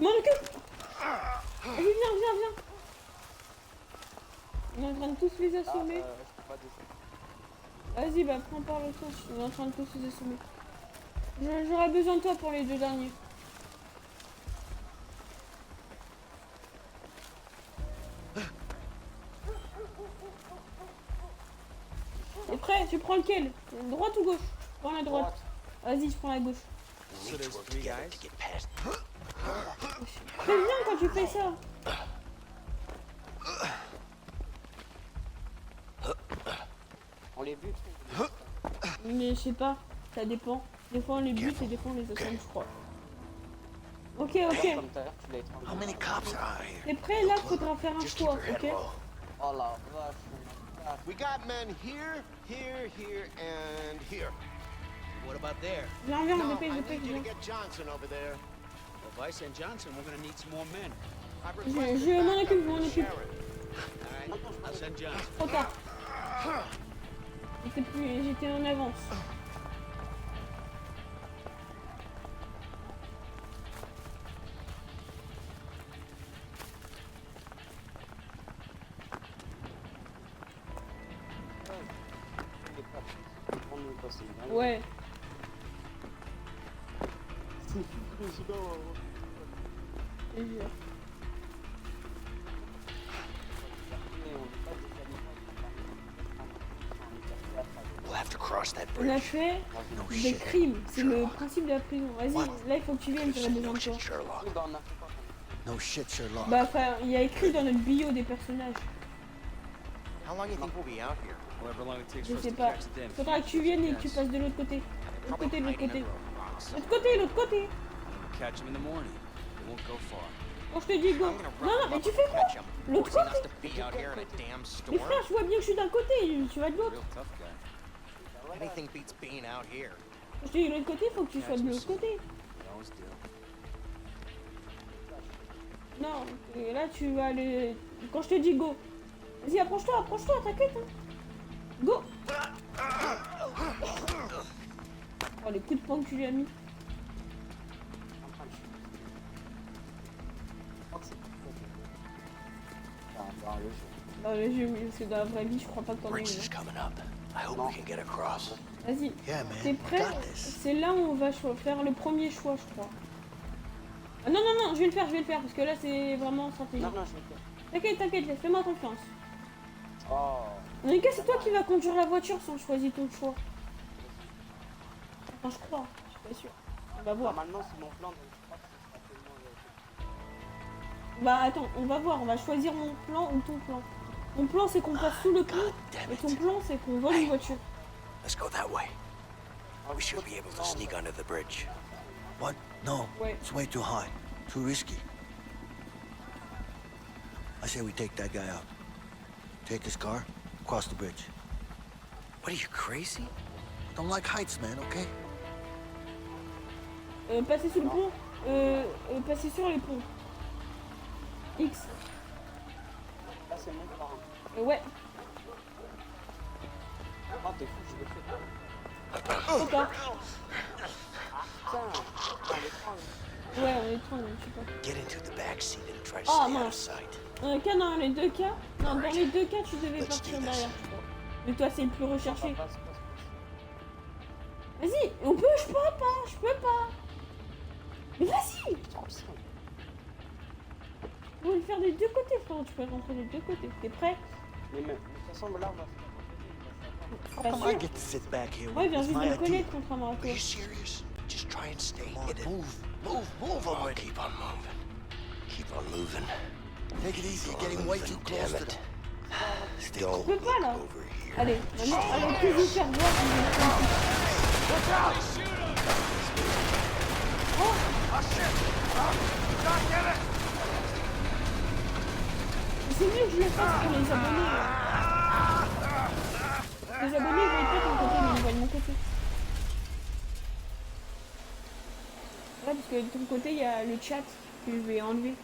M'en occupe. Vas-y, viens, viens, viens. On est en train de tous les assommer. Je peux pas descendre. Vas-y, bah prends par le sens, on est en train de tous les assommer. J'aurais besoin de toi pour les deux derniers. T'es prêt? Tu prends lequel? Droite ou gauche? Je prends la droite. Vas-y, je prends la gauche. We need to work together to get past. Préviens quand tu fais ça. On les bute. Mais je sais pas, ça dépend. Des fois on les bute et des fois on les assomme, je crois. Ok, ok. Comme tout à l'heure, tu l'as étranglé. How many cops are out here? T'es prêt? Là, faudra faire un Just keep choix, your head ok? low. Oh la vache. We got men here, here, here, and here. What about there? Viens, viens, No, dépêche, I dépêche, need you viens. to get Johnson over there. If I send Johnson, we're gonna need some more men. Je m'en occupe, je m'en occupe. All right, I'll send Johnson. Trop tard. J'étais en avance. Ouais. Je te jure. We'll have to cross that On a bridge. fait No des shit. crimes, c'est le principe de la prison. Vas-y, là il faut que tu viennes, j'aurais besoin No de toi. shit, Sherlock. No shit, Sherlock. Bah enfin, il y a écrit dans notre bio des personnages. How long you think we'll be out here? However long it takes Je for us sais to pas. catch the damn Faudra que tu viennes et que tu passes de l'autre côté. L'autre côté, l'autre côté. L'autre côté, l'autre côté. Catch him in the morning. They won't go far. Quand je te dis go. Non, non, mais tu fais quoi? L'autre côté. Mais frère, je vois bien que je suis d'un côté, tu vas de l'autre. Real tough guy. Anything beats being out here. Quand je te dis de l'autre côté, faut que tu sois de l'autre côté. Always do. Non, et là tu vas aller. Quand je te dis go. Vas-y, approche-toi, t'inquiète. Hein. Go. Oh, les coups de poing que tu lui as mis. Dans le jeu, mais parce que dans la vraie vie, je crois pas que t'en aies Bridge une. is coming up. I hope we can get across. Vas-y, Yeah, man. t'es prêt? Got this. C'est là où on va faire le premier choix, je crois. Ah, non, non, non, je vais le faire, parce que là, c'est vraiment stratégique. Non, non, je vais le faire. T'inquiète, t'inquiète, fais-moi confiance. Oh. En tout cas, c'est toi qui vas conduire la voiture sans choisir ton choix. Enfin, je crois, je suis pas sûre. On va voir. Normalement, c'est mon plan, donc je crois que c'est certainement Bah attends, on va voir, on va choisir mon plan ou ton plan. Mon plan, c'est qu'on passe sous le pont, damn et it. ton plan, c'est qu'on vole une voiture. Let's go that way. We should be able to sneak under the bridge. What? No. Ouais. It's way too high. Too risky. I say we take that guy out. Take his car, cross the bridge. What are you, crazy? Don't like heights, man, okay? Passer sous le pont, passer sur les ponts. X. Là, c'est mon plan. Ouais, Oh, t'es fou, je le fais. trop tard. Putain, on les prend. Ouais, on est 30, je sais pas. Get into the back seat and try to Oh, stay out of mince. sight. Dans les deux cas, non, dans les deux cas, tu devais Let's partir do this. derrière, je crois. Mais toi, c'est le plus recherché. Passe. Vas-y, je peux pas. Mais vas-y. Trop simple. On va le faire des deux côtés, frère. Tu peux rentrer des deux côtés. T'es prêt? Mais de toute façon, là, on va How Pas come sûr. I get to sit back here Ouais, with viens this juste de my le idea? connaître, contrairement à toi. Are you serious? Just try and stay Come on, hidden. move Oh, already. keep on moving. Keep on moving. Take it easy, Keep you're on getting way moving, too close damn to it. them. Don't peux pas, là. look over here. Allez, maintenant, allez, plus vite faire voir. C'est mieux que je le fasse pour les abonnés. Les abonnés, ils voient pas ton côté, mais ils voient de mon côté. Ouais, parce que de ton côté, il y a le chat que je vais enlever. Donc,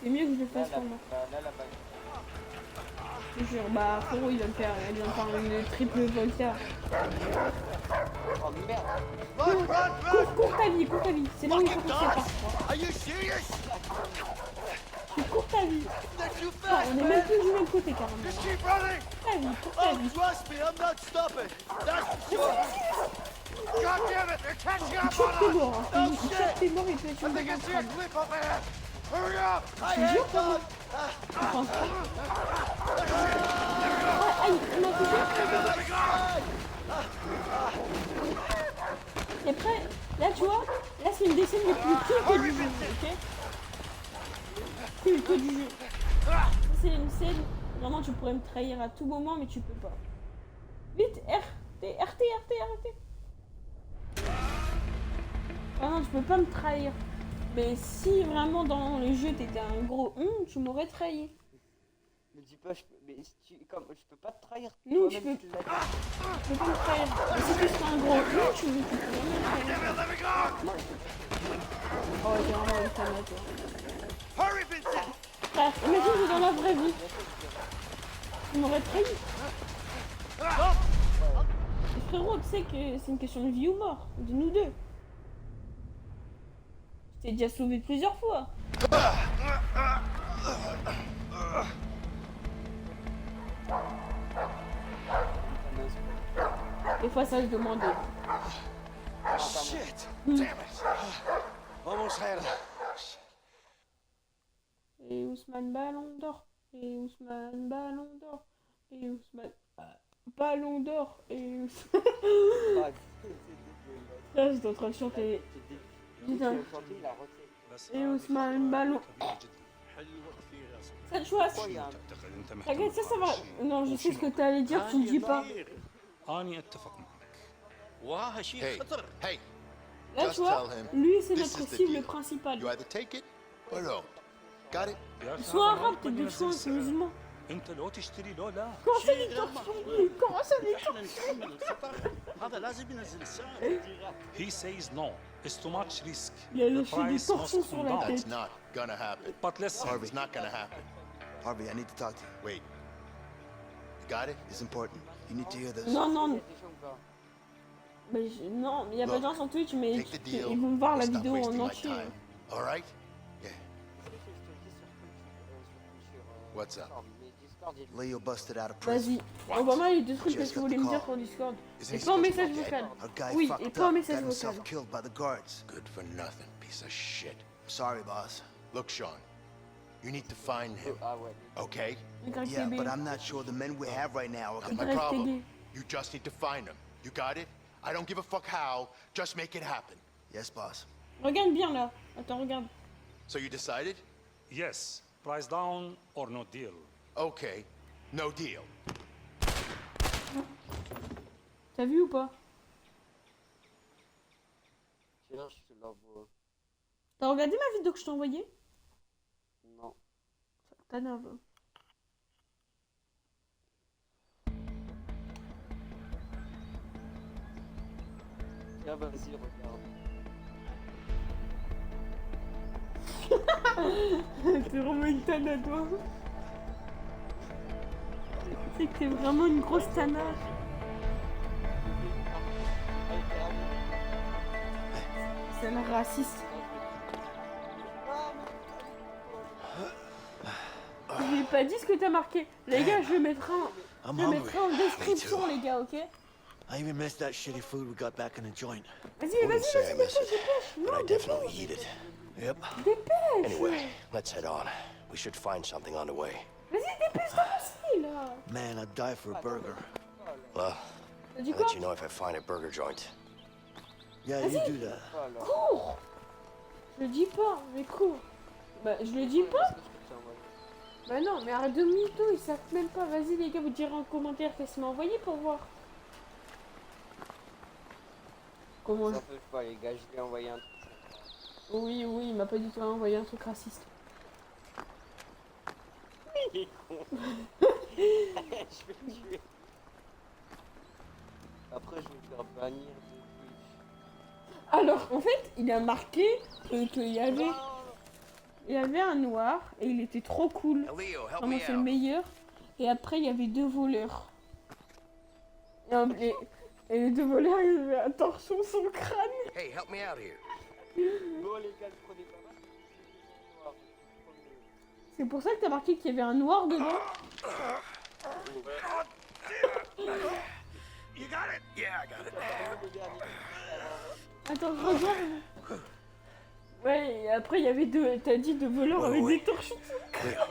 c'est mieux que je le fasse pour moi. là-bas. Je te jure, bah, frérot, il va me faire une triple voltaire. Oh merde. Cours ta vie, c'est là où il faut qu'on se sépare, je crois. Are you serious? Tu cours ta vie. They're too Ah, fast, on est même plus du même côté, carrément. Just keep running. Cours ta Oh, vie. trust me, I'm not stopping. That's for sure. God damn it, they're catching up Chope tes on us. morts, hein. Oh Chope shit. tes morts et puis tu I me think I donnes see a un cliff up ahead. Hurry up. I Tu jures, hate toi? dogs. Aïe, il m'a touché. T'es prêt? Là, tu vois, là, c'est une des scènes les plus cultes du jeu, ok? Culte du jeu. Ça, c'est une scène, vraiment, tu pourrais me trahir à tout moment, mais tu peux pas. Vite, RT. Ah non, tu peux pas me trahir. Mais si vraiment dans le jeu t'étais un gros tu m'aurais trahi. Me dis pas, Mais comme, je peux pas te trahir. Non, toi-même, tu peux- tu l'as dit. Je peux pas me trahir. Mais si tu serais un gros con, tu peux jamais me trahir. Oh, t'es vraiment une femme à toi. Frère, imagine que dans la vraie vie, tu m'aurais trahi. Et frérot, tu sais que c'est une question de vie ou mort, de nous deux. Je t'ai déjà sauvé plusieurs fois. Des fois, ça, je demandais. Shit! Damn it! Almost had it. Et Ousmane Ballon d'Or. Et Ousmane Ballon d'Or. Et Ousmane Ballon d'Or. Et Ousmane... Ah, c'est dégueulasse. Là, j'étais en train de chanter. Putain. Et Ousmane Ballon. Cette chose. T'inquiète, ça va. Non, je sais ce que t'allais dire, tu ne dis pas. أني أتفق معك. Hey, hey, Là, Just tu vois, tell him lui, c'est this notre is the cible deal. principale. you either take it or don't. Got it? Soit arabe, peut-être des fois, c'est musulman. أنت لو تشتري لو لا. Comment ça, les torsions? Comment ça, les torsions? هذا لازم ينزل السعر. He says no. It's too much risk. Il a The lâché des price torsions must sur come la down. That's tête. not gonna happen. But listen, It's not gonna happen. Harvey, I need to talk to you. Wait. You got it? It's important. You need to hear this. Non, non, Des gens ou pas? mais non, il n'y a pas de gens sur Twitch, mais Take the deal. ils vont voir la and stop vidéo en wasting my entier. time. All right? Yeah. Est-ce que je te le dis sur What's up? Discord, mais Discord, il y a Leo busted out of prison. Vas-y. Obama, il y a deux trucs que Just tu got voulais the me dire call. sur Discord. Isn't Et he pas en supposed to message be dead? vocal. Our guy Oui, fucked et up. pas en Got message himself vocal. killed by the guards. Good for nothing, piece of shit. Sorry, boss. Look, Sean, you need to find him, Ah ouais. okay? Yeah, but I'm not sure the men we have right now are That's gonna... my Restez problem. gay. You just need to find him. You got it? I don't give a fuck how. Just make it happen. Yes, boss. Regarde bien là. Attends, regarde. So you decided? yes, price down or no deal. Okay, no deal. T'as vu ou pas? Sinon, je te l'envoie. T'as regardé ma vidéo que je t'ai envoyée? Non. T'as nerveux. Tiens, vas-y, regarde. T'es vraiment une tanne à toi. C'est que t'es vraiment une grosse tana. C'est un raciste. Je lui ai pas dit ce que t'as marqué. Les gars, je le mettrai en, je le mettrai en description, les gars, ok? I even missed that shitty food we got back in the joint. Vas-y, Wouldn't say I vas-y, miss dépêche, it, dépêche. but I Non, definitely dépêche. eat it. Yep. Dépêche. Anyway, let's head on. We should find something on the way. Vas-y, dépêche-toi aussi, là. Man, I'd die for a burger. Well, T'as dit I'll quoi? let you know if I find a burger joint. Yeah, you do that. Cours. Je le dis pas, mais cours. Bah, je le dis pas. Bah non, mais arrête de mytho, ils savent même pas. Vas-y les gars, vous direz en commentaire qu'est-ce qu'il m'a envoyé pour voir. Comment je... Ça fait pas, les gars, je lui ai envoyé un truc. Oui, oui, il m'a pas du tout envoyé un truc raciste. Il est con. Je vais le tuer. Après, je vais le faire bannir de Twitch. Alors, en fait, il a marqué qu'il y avait... Il y avait un noir et il était trop cool. Leo, help Vraiment, me c'est le out. meilleur. Et après, il y avait deux voleurs. Et les deux voleurs, ils avaient un torchon sur le crâne. Hey, help me out here. Bon, les gars, ne prenez pas mal. C'est pour ça que t'as marqué qu'il y avait un noir dedans. You got it? Yeah, I got it. Attends, je regarde. Ouais, et après il y avait deux, t'as dit deux voleurs avec des torchons. Leo,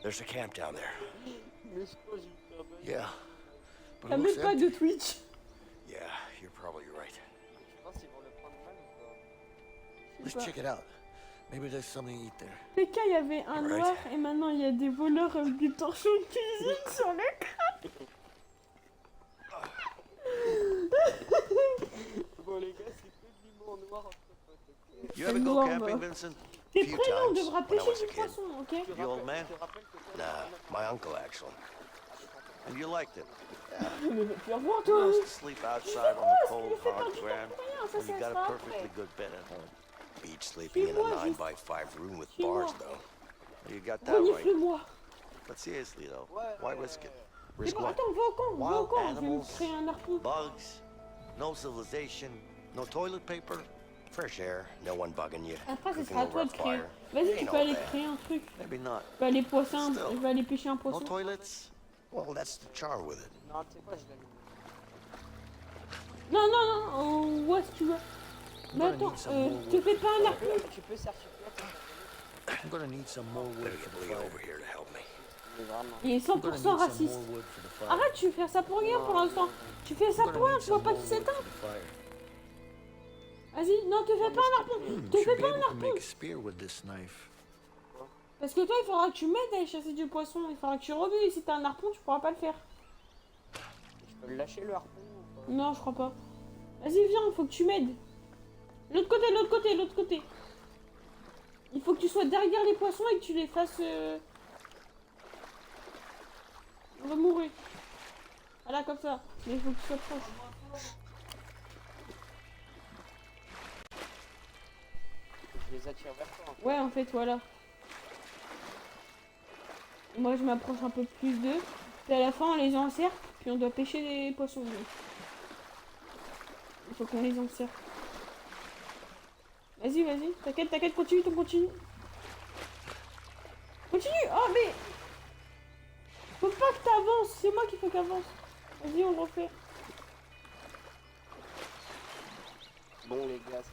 there's a camp down there. Mais je crois que je vais le faire bannir. Yeah. But T'as it même looks pas empty. de Twitch. Yeah, you're probably right. Je pense qu'ils vont le prendre mal ou pas? Let's check it out. Maybe there's something to eat there. PK, il y avait un Alright. noir et maintenant il y a des voleurs avec des torchons de cuisine sur le crâne. Bon, les gars, c'est que de l'humour noir entre potes. Ok. You ever go Noir, camping, bah. Vincent? T'es few prêt là, on times devra when I pêcher was a du kid. poisson, ok? The old man? Je te rappelle que toi, Nah, my uncle actually. And you liked it. Mais va te faire voir Who toi! wants to sleep outside on the cold, hard ground Ça, when you got a sera perfectly après. good bed at home? Beach sleeping in a Suis-moi, juste. 9x5 room with Suis-moi. bars, though. You got that right. Renifle-moi! But seriously though, Ouais, why ouais, risk it? C'est Risk bon, what? attends, va au camp, va au Wild camp, je vais me animals, créer un harpon. bugs, no civilization, no toilet paper. Fresh air, no one bugging you. Après, ce cooking sera à toi over de a créer. fire. Vas-y, Ain't tu peux all aller bad. créer un truc. Maybe not. Je vais aller poisson, Still. je vais aller pêcher un No poisson. toilets? Well, that's the charm with it. Non, tu sais quoi, je l'allume. Non, non, non, ouais, si tu veux. Mais attends, te fais pas un harpon. Tu peux certifier ton I'm gonna need some more wood for the Lean fire. over here to help me. Mais vraiment. Il est I'm gonna 100% need some raciste. more wood for the fire. Arrête, tu fais ça pour rien pour l'instant. Tu fais ça I'm pour gonna rien, need tu vois some pas more qu'il wood s'éteint. for the fire. Vas-y, non, te fais pas un harpon. Te Should fais be pas un able to harpon. make a spear with this knife. Parce que toi, il faudra que tu m'aides à aller chasser du poisson. Il faudra que tu rebues. Si t'as un harpon, tu pourras pas le faire. Je peux le lâcher le harpon ou pas? Non, je crois pas. Vas-y, viens, il faut que tu m'aides. L'autre côté, l'autre côté, l'autre côté. Il faut que tu sois derrière les poissons et que tu les fasses... On va mourir. Voilà, comme ça. Mais il faut que tu sois proche. Je les attire vers toi. Ouais, en fait, voilà. Moi, je m'approche un peu plus d'eux. Puis à la fin, on les encercle. Puis on doit pêcher des poissons. Donc. Il faut qu'on les encercle. Vas-y, vas-y. T'inquiète, t'inquiète, continue, continue. Continue. Oh, mais... Faut pas que t'avances. C'est moi qu'il faut qu'avance. Vas-y, on le refait. Bon, les gars, c'est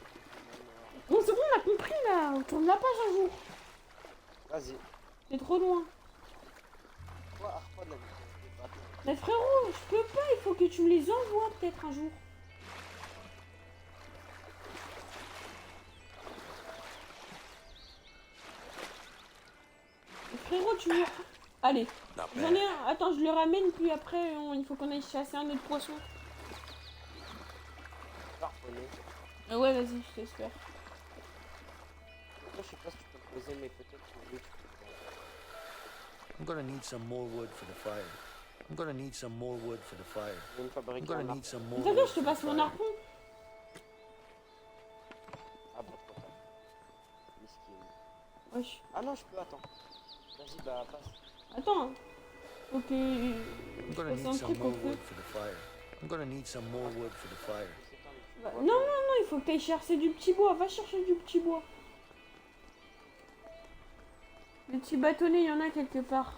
Bon, c'est bon, on a compris, là. On tourne la page un jour. Vas-y. C'est trop loin. Toi, harpon, là, je pas. Mais frérot, je peux pas. Il faut que tu me les envoies peut-être un jour. Mais frérot, tu veux... Allez, Not j'en bad. ai un. Attends, je le ramène, puis après, il faut qu'on aille chasser un autre poisson. Harponner. Ouais, vas-y, je te laisse faire. Moi, je sais pas si tu peux le poser, mais peut-être que oui, tu peux. I'm gonna need some more wood for the fire. I'm gonna need some more wood for the fire. Je vais me I'm fabriquer gonna un need harpon. some more T'inquiète, wood je te for the passe mon fire. harpon. Ah, bah, trop tard. Miskin. Wesh. Ah non, je peux, attends. Vas-y, bah, passe. Attends. Faut que... I'm Je gonna passe need un some truc au more feu. wood for the fire. I'm gonna need some more wood for the fire. C'est temps, mais tu Bah, vois non, non, que- non, il faut que tu ailles chercher du petit bois. Va chercher du petit bois. Le petit bâtonnet, il y en a quelque part.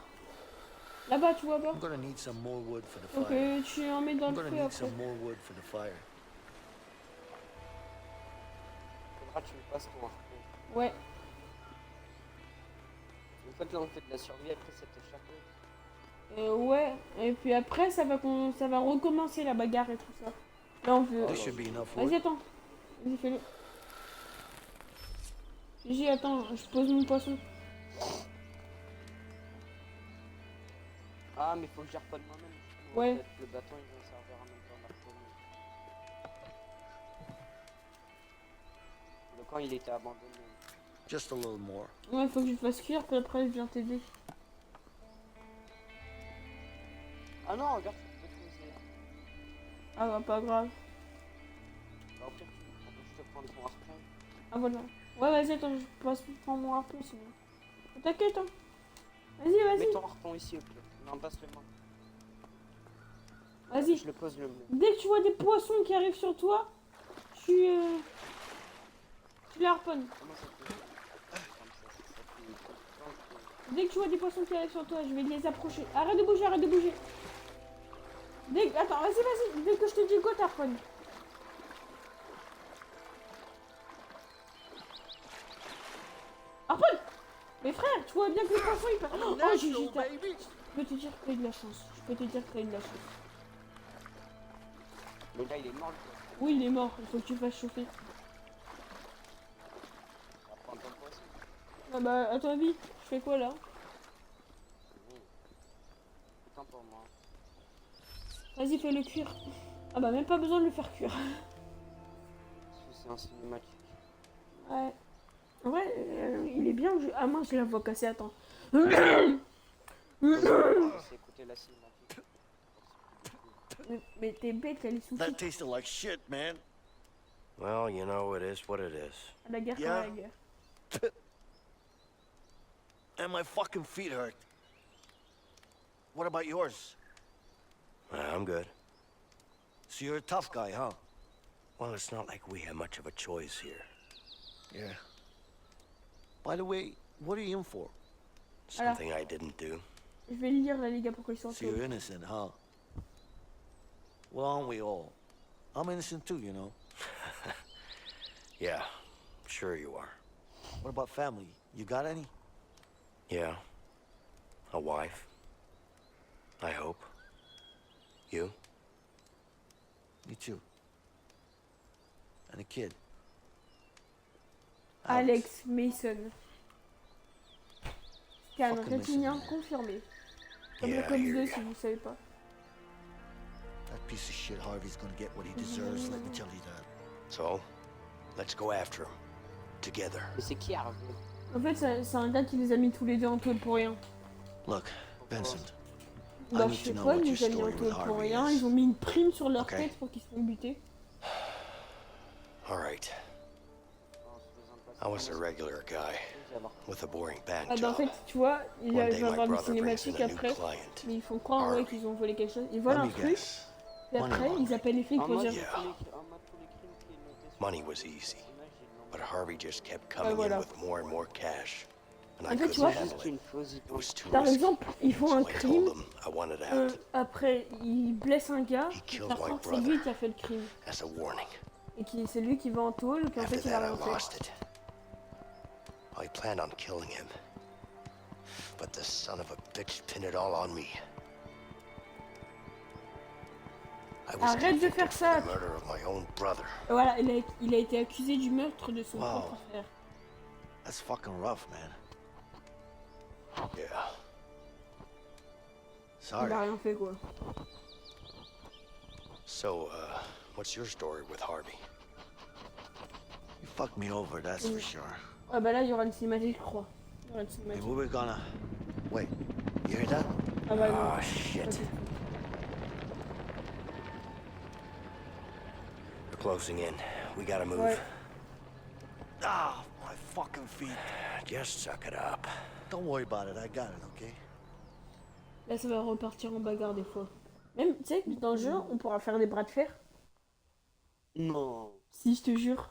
Là-bas, tu vois pas? I'm gonna need some more wood for the Faut fire. que tu en mets dans I'm le gonna feu need après. some more wood for the fire. Faudra que tu me passes ton harpon. Ouais. En fait, là, on fait de la survie, après, ça t'échappe. Ouais. Et puis après, ça va recommencer la bagarre et tout ça. Là, on veut... This should be enough Vas-y, wood. attends. Vas-y, fais-le. Gigi, attends, je pose mon poisson. Ah, mais faut que j'y harponne moi-même. justement. Ouais. Peut-être le bâton, il va servir en même temps d'harponner. Le camp, il était abandonné. Just a little more. Ouais, il faut que je le fasse cuire, puis après, je viens t'aider. Ah non, regarde, tu peux te poser. Ah bah, pas grave. Bah, au pire, je te prends ton harpon. Ah voilà. Ouais, vas-y, attends, je passe prends mon harpon sinon. T'inquiète, hein. Vas-y, Mets vas-y. ton harpon ici, au pire. Non, passe-le moi. Vas-y. Je le pose le bleu. Dès que tu vois des poissons qui arrivent sur toi, tu les harponnes. Comment ça fait? Comme ça fait trop de temps que- Dès que tu vois des poissons qui arrivent sur toi, je vais les approcher. Arrête de bouger, arrête de bouger. Attends, vas-y, vas-y. Dès que je te dis go, t'harponnes. Harponne! Mais frère, tu vois bien que les poissons ils partent. Oh, Gigi, je peux te dire que t'as eu de la chance. Je peux te dire que t'as eu de la chance. Mais là, il est mort, le poisson. Oui, il est mort. Il faut que tu fasses chauffer. On va prendre ton poisson. Ah bah, à ton avis, je fais quoi là? Autant pour moi. Vas-y, fais-le cuire. Ah bah, même pas besoin de le faire cuire. Parce que c'est un cinématique. Ouais. Ouais, il est bien. Ah, moi, je la vois casser. Attends. C'est écouter la cinématique. Mais t'es bête, elle est sous That tasted like shit, man. Well, you know, it is what it is. à la guerre, Yeah. à la guerre. And my fucking feet hurt. What about yours? I'm good. So you're a tough guy, huh? Well, it's not like we have much of a choice here. Yeah. By the way, what are you in for? Something I didn't do. Je vais le lire là, les gars, pourquoi ils sont So you're innocent, huh? Well, aren't we all? I'm innocent too, you know. Yeah, sure you are. What about family? You got any? Yeah. A wife. I hope. You? Me too. And a kid. Alex Mason. Scan Fucking rétinien Mason. confirmé. Comme Yeah, le code here 2 you si vous savez pas. That piece of shit Harvey's gonna get what he deserves, let me tell you that. So, let's go after him. Together. Mais c'est qui Harvey? En fait, c'est un gars qui les a mis tous les deux en tôle pour rien. Look, Vincent, Bah, I je need sais to know pas, what ils your les a mis en story with tôle pour Harvey rien. is. Ils ont mis une prime sur leur Ok. tête pour qu'ils se font buter. All right. I was a regular guy with a boring bank Ah bah en job. fait, tu vois, il One va day y my avoir des brother brings in cinématiques a new après. client. Mais ils font croire ouais, qu'ils ont volé quelque chose. Ils volent Let un me truc, guess. et après ils appellent les flics En pour mode, dire Yeah. en mode tous les crimes qui est noté sur Money was le easy, personnage, ils l'ont- but Harvey just kept coming voilà. in with more and more cash. And I En fait, tu couldn't vois, handle Juste it. une chose, It was too par risky. exemple, ils font un So I told crime, him I wanted out après ils blessent un gars, He killed par my contre c'est brother. lui qui a fait le crime. as a warning. Et c'est lui qui va en tôle, puis en After fait il va that, I rien faire. lost it. I planned on killing him. But the son of a bitch pinned it all on me. I was Arrête de convicted faire for ça. the murder of my own brother. Et voilà, il a été accusé du meurtre de son Wow. propre frère. That's fucking rough, man. Yeah. Il Sorry. a rien fait quoi. So, what's your story with Harvey? You fucked me over, that's for sure. Ah bah là il y aura une cinématique, je crois. Il y aura une Hey, cinématique. we were gonna... Wait, you hear that? Ah bah non. Oh, shit. Pas du tout. We're closing in. We gotta move. Ouais. Ah, my fucking feet. Just suck it up. Don't worry about it, I got it, okay? Là ça va repartir en bagarre des fois. Même, tu sais, que dans le jeu, on pourra faire des bras de fer. Non. Si, je te jure.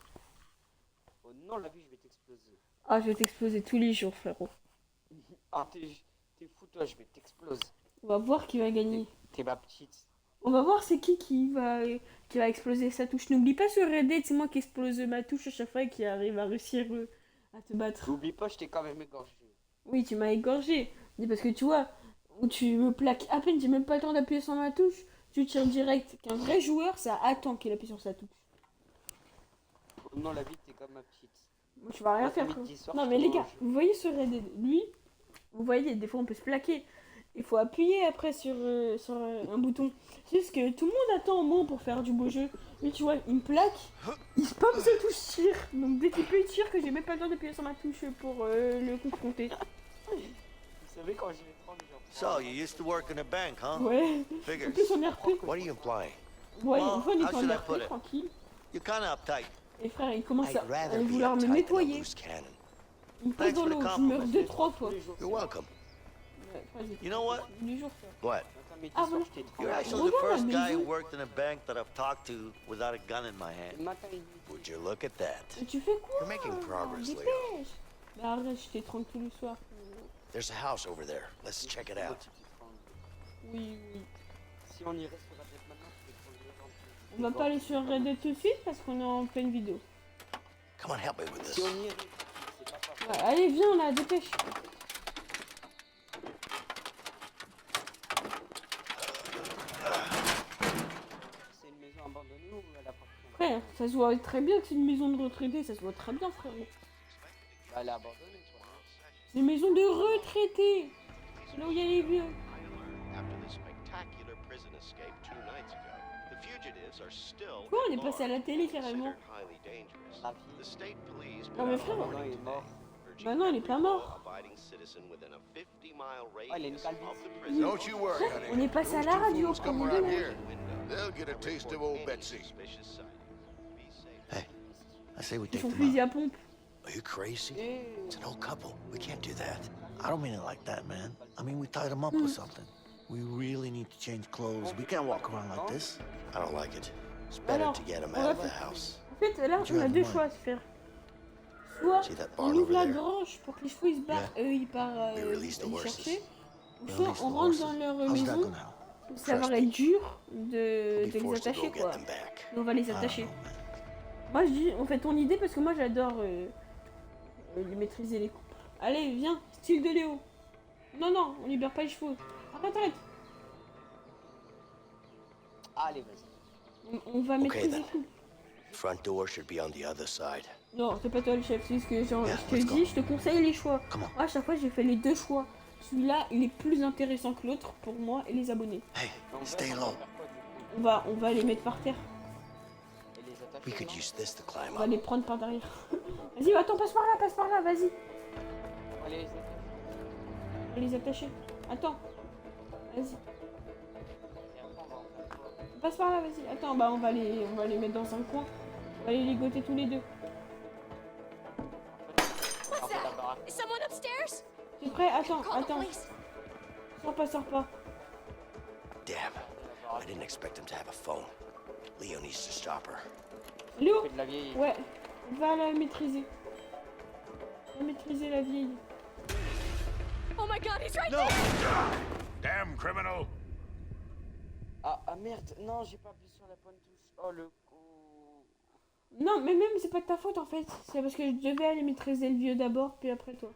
Oh non, la vie, je vais t'exploser. Ah, je vais t'exploser tous les jours, frérot. Ah, t'es fou, toi, je vais t'exploser. On va voir qui va gagner. T'es ma petite. On va voir c'est qui va exploser sa touche. N'oublie pas sur Red Dead, c'est moi qui explose ma touche à chaque fois et qui arrive à réussir à te battre. N'oublie pas, je t'ai quand même égorgé. Oui, tu m'as égorgé. Mais parce que tu vois, où tu me plaques à peine, j'ai même pas le temps d'appuyer sur ma touche. Tu tires direct. Qu'un vrai joueur, ça attend qu'il appuie sur sa touche. Oh non, la vie, t'es comme ma petite. Moi, tu vas rien Moi, faire. midi frérot. soir, Non, je mais te les gars, mange. vous voyez sur Red Dead, lui, vous voyez, des fois on peut se plaquer. Il faut appuyer après sur un bouton. C'est juste que tout le monde attend au moins pour faire du beau jeu. Lui, tu vois, il me plaque, il spam sa touche tire. Donc dès qu'il peut, il tire, que j'ai même pas le temps d'appuyer sur ma touche pour le confronter. Vous savez, quand je vais prendre, genre... So, you used to work in a bank, huh? Ouais. En Figures. plus, on est RP. What are you implying? Ouais, Well, une fois, on how était en should I RP, put it? tranquille. You're kinda uptight. Et frère, il commence I'd à rather be vouloir me uptight than a nettoyer. loose cannon. Il me passe dans l'eau, je meurs 2-3 fois. You're welcome. Ouais, vas-y. You know what? Tous les jours, frère. What? Attends, midi Ah, soir, voilà. je t'ai You're trempé. actually the Regarde la first guy who maison. worked in a bank that I've talked to without a gun in my Le hand. matin, il Would you look at that? Et tu fais quoi? You're making progress, Leo. Dépêche. Mais arrête, je t'étrangle tous les soirs. There's a house over there. Let's check it out. Oui, oui. Si on irait sur la tête maintenant, je vais prendre le ventre. On va pas aller sur Red Dead tout de suite parce qu'on est en pleine vidéo. Come on, help me with Si this. on irait, c'est pas parfait. Ouais, allez, viens là, dépêche. C'est une maison abandonnée ou elle appartient? Frère, ça se voit très bien que c'est une maison de retraités, ça se voit très bien, frérot. Bah, elle est abandonnée, toi. C'est une maison de retraités. C'est là où il y a les vieux. After the spectacular prison escape 2 nights ago, the The fugitives are still Pourquoi on at est passé à la large télé and carrément? considered highly dangerous. La vie. The state police Non put mais out a frère, Maintenant, il warning est mort. today, urging bah non il est every pas mort. law-abiding citizen within a 50-mile Oh, il a une radius calvitie. of the prison Don't you worry, honey. On est passé à Those la two radio, fools come comme on around dit. here, they'll get a taste of old Betsy. Hey, I say we Ils take sont them fusil out. à pompe. are you crazy? It's an old couple. We can't do that. I don't mean it like that, man. I mean, we tied them up with something. We really need to change clothes. We can't walk around like this. I don't like it. It's better Alors, to get them on out va of the faire- house. En fait, là, on a deux choix à se faire. Soit See that on barn ouvre over la there? grange pour que les chevaux ils se barrent, eux ils partent We release the les horses. chercher. Ou Release soit the on rentre horses. dans leur How's that maison. gonna help? Ça va Trust être me. dur We'll de be les forced to go attacher get quoi. them back. Et on va les I don't attacher. know, man. Moi je dis, on fait ton idée parce que moi j'adore les maîtriser les coups. Allez, viens, style de Léo. Non, non, on libère pas les chevaux. Arrête, arrête. Allez, vas-y. On va Ok, maîtriser then. tout. Front door should be on the other side. Non, c'est pas toi le chef, c'est ce que Yeah, je te let's go. dis, je te conseille les choix. Come on. Moi, à chaque fois, j'ai fait les deux choix. Celui-là, il est plus intéressant que l'autre pour moi et les abonnés. Hey, En stay fait, on va low. faire quoi, du coup? On va les mettre par terre. Et les attacher, We could non? use this to climb On va up. les prendre par derrière. Vas-y, attends, passe par là, vas-y. On va les attacher. On va les attacher. Attends. Vas-y. Et après, on va en faire quoi? Passe par là, vas-y. Attends, bah on va les mettre dans un coin. On va les ligoter tous les deux. On fait la baraque. Is someone upstairs? T'es prêt? Attends, Call the attends. police. Sors pas. Damn. I didn't expect him to have a phone. Leo needs to stop her. Léo? On fait de la vieille. Ouais, va la maîtriser. Va maîtriser la vieille. Oh my god, he's right No! there! Damn criminal! Ah merde, non, j'ai pas appuyé sur la bonne touche. Oh le con. Non, mais même c'est pas de ta faute en fait. C'est parce que je devais aller maîtriser le vieux d'abord, puis après toi.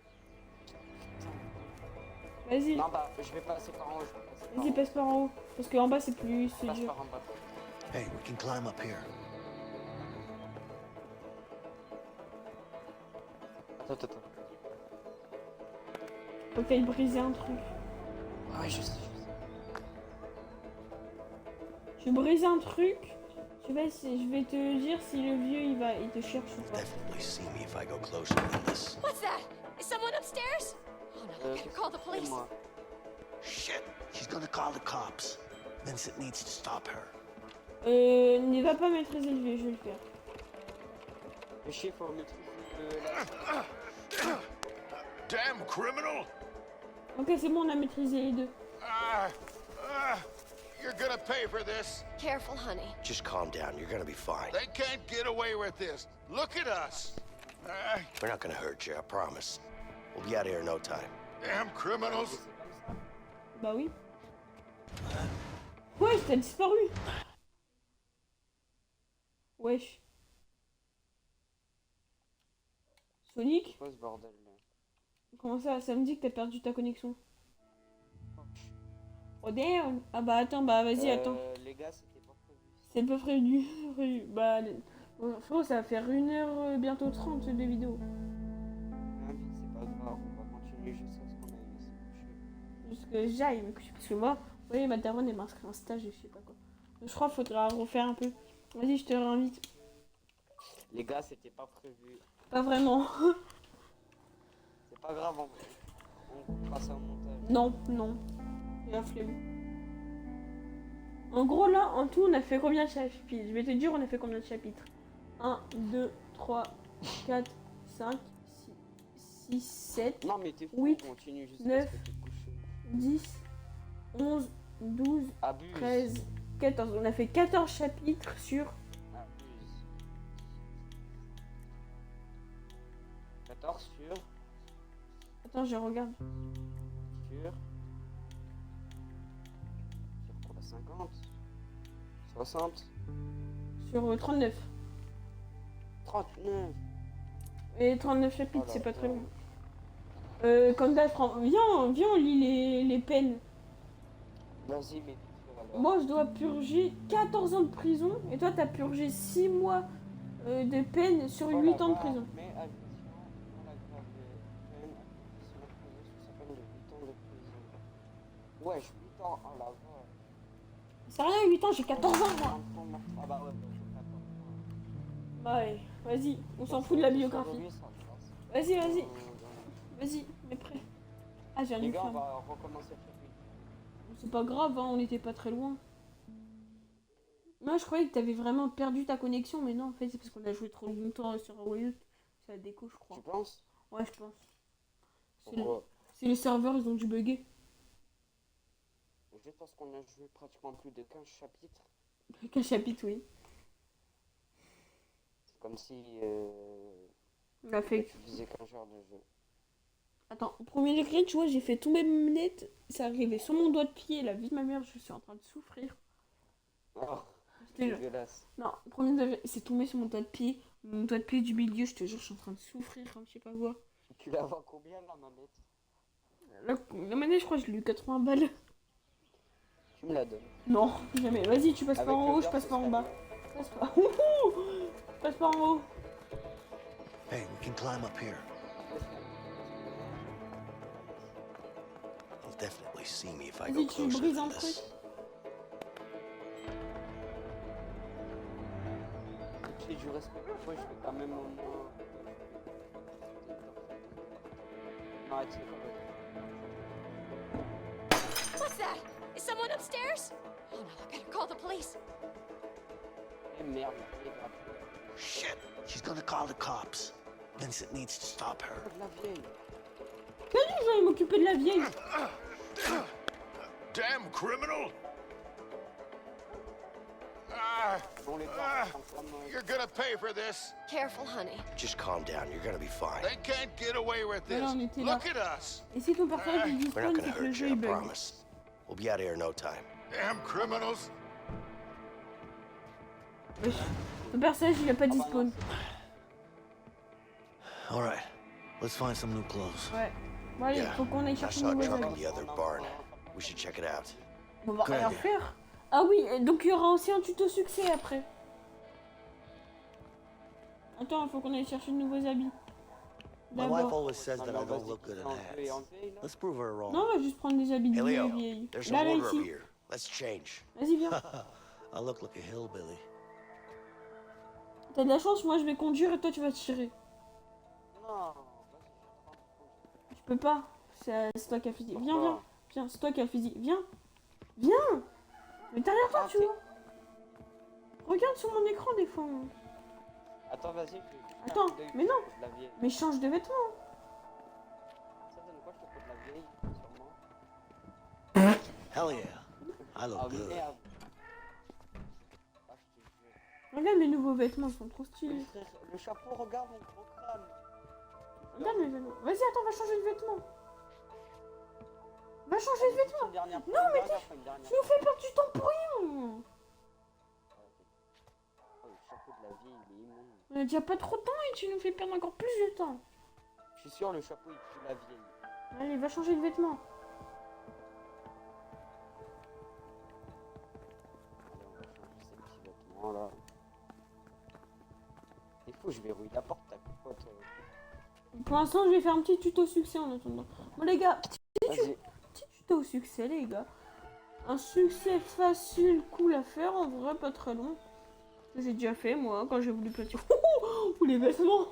Vas-y, Non, bah, je vais passer par en haut. Je vais passer par en vas-y, haut. passe par en haut. Parce qu'en bas c'est plus. Je C'est passe dur. par en bas. Hey, we can climb up here. Attends. Faut que t'ailles briser un truc. Ah ouais, je sais. Je vais briser un truc. Je vais te dire si le vieux il te cherche ou pas. Definitely see me if I go closer than this. What's that? Is someone upstairs? Oh no, call the police. Moi. Shit, she's gonna call the cops. Vincent needs to stop her. Ne va pas maîtriser le vieux, je vais le faire. Le chef, faut maîtriser la... Damn criminal! Ok, c'est bon, on a maîtrisé les deux. You're gonna pay for this. Careful, honey. Just calm down. You're gonna be fine. They can't get away with this. Look at us. We're not gonna hurt you, I promise. We'll be out of here in no time. Damn criminals. Bah oui. Wesh, t'as disparu. Wesh. Sonic, Quoi ce bordel là? comment ça me dit que t'as perdu ta connexion? Oh damn. Ah bah attends, bah vas-y, attends. Les gars, c'était pas prévu. C'est pas prévu. Bah, bon, frérot, ça va faire 1h bientôt 30 de vidéo. Ah, vite, c'est pas grave, on va continuer jusqu'à ce qu'on aille se coucher. Juste que j'aille me coucher. Parce que moi, vous voyez, ma daronne, elle m'a inscrit un stage et je sais pas quoi. Donc, je crois qu'il faudra refaire un peu. Vas-y, je te réinvite. Les gars, c'était pas prévu. Pas vraiment. C'est pas grave, on coupera ça au montage. Non. J'ai la flemme. En gros, là, en tout, on a fait combien de chapitres? Je vais te dire, on a fait combien de chapitres? 1, 2, 3, 4, 5, 6, 7, Non, mais t'es fou, 8, on continue jusqu'à 9, ce que tu te couches. 10, 11, 12, Abuse. 13, 14. On a fait 14 chapitres sur... Abuse. 14 sur... Attends, je regarde. Sur quoi? 50 60 Sur 39. 39. Et 39 chapitres, Oh là c'est pas très là. long. Comme d'hab, viens, on lit les peines. Vas-y, mais dur alors. Moi, je dois purger 14 ans de prison. Et toi, t'as purgé 6 mois de peine sur Oh 8 la ans de vache, prison. Mais addition à la grave peine, accusation prévue sous sa peine de 8 ans de prison. Ouais, 8 ans, oh la vache. C'est rien, 8 ans, j'ai 14 ans moi. Ah bah ouais, j'ai 14 ans. Bah ouais, vas-y, on s'en fout de la biographie. Vas-y, vas-y, vas-y, mais prêt. Ah, j'ai un Les gars, on uniforme. va recommencer le chapitre. C'est pas grave, hein, on était pas très loin. Moi, je croyais que t'avais vraiment perdu ta connexion, mais non, en fait, c'est parce qu'on a joué trop longtemps sur Riot. C'est la déco, je crois. Tu penses? Ouais, je pense. Pourquoi? C'est les serveurs, ils ont dû bugger. Juste parce qu'on a joué pratiquement plus de 15 chapitres. Qu'un chapitre, oui. C'est comme si On a fait. tu faisais 15 heures de jeu. Attends, au premier degré, tu vois, j'ai fait tomber mes lunettes. Ça arrivait sur mon doigt de pied, la vie de ma mère, je suis en train de souffrir. Oh, Je te c'est jure. dégueulasse. Non, au premier degré, c'est tombé sur mon doigt de pied. Mon doigt de pied du milieu, je te jure, je suis en train de souffrir, comme je sais pas quoi. Tu la vois combien la manette? La manette, je crois que je l'ai eu 80 balles. Tu me la donnes. Non, jamais. Vas-y, tu passes Avec par en le haut, je verre, passe ce par en serait bas. bien. Passe par. Wouhou, passe par en haut. Hey, we can climb up here. He'll definitely see me if I Vas-y, go tu closer brises than un truc. this. Si je respecte toi, je vais quand même au moins. Non, arrête, c'est pas vrai. What's that? Is someone upstairs? Oh no, I better call the police. Eh merde, eh grave. Shit, she's gonna call the cops. Vincent needs to stop her. De la vieille. Vas-y, j'allais m'occuper de la vieille. Damn criminal! Bon, les gars, You're gonna pay for this. Careful, honey. Just calm down. You're gonna be fine. They can't get away with this. Voilà, on était là. Look at us. Et si ton personnage il We're not despawn, gonna c'est que le hurt jeu you, I il bug. promise. We'll be out of here in no time. Damn criminals. Wesh. Ton personnage il a pas despawn. All right, let's find some new clothes. Ouais. Bon, allez, Yeah, faut qu'on aille I chercher saw a une truck nouvelle in the other barn. We should check it out. On va Good rien idea. faire. Ah oui, et donc il y aura aussi un tuto succès après. Attends, faut qu'on aille chercher de nouveaux habits. My wife D'abord. always says that I don't look good in hats. Let's prove her wrong. Non, on va juste prendre des habits de Hey Leo, vieille. there's Là, a là, order over ici. here. Let's change. Vas-y, viens. I look like a hillbilly. T'as de la chance, moi je vais conduire et toi tu vas tirer. Non, Je peux pas. C'est toi qui as le fusil. Viens, viens. Viens, c'est toi qui as le fusil. Viens. Viens. Mais derrière toi, tu vois. Regarde sur mon écran des fois. attends, vas-y. Attends, mais non. De la vieille. Mais change de vêtements. Ça donne quoi, je te fais de la vieille, sûrement. Hell yeah, I look Ah good. merde. Ah, je te jure. Regarde mes nouveaux vêtements, ils sont trop stylés. Mais frère, le chapeau, regarde mon gros crâne. Regarde mes vêtements. Vas-y, attends, va changer de vêtements. Va changer de vêtements. Une dernière fois, Non, une mais dernière fois, une dernière tu nous fais perdre du temps pour rien. Oh, le chapeau de la vieille, il est immonde. On a déjà pas trop de temps et tu nous fais perdre encore plus de temps. Je suis sûr, le chapeau, il pue la vieille. Allez, va changer de vêtements. Allez, on va changer ces petits vêtements là. Il faut que je verrouille la porte, ta capote. Pour l'instant, je vais faire un petit tuto succès en attendant. Bon, les gars, Vas-y. petit tuto succès, les gars. Un succès facile, cool à faire, en vrai, pas très long. J'ai déjà fait, moi, quand j'ai voulu placer. Ouh, les vêtements.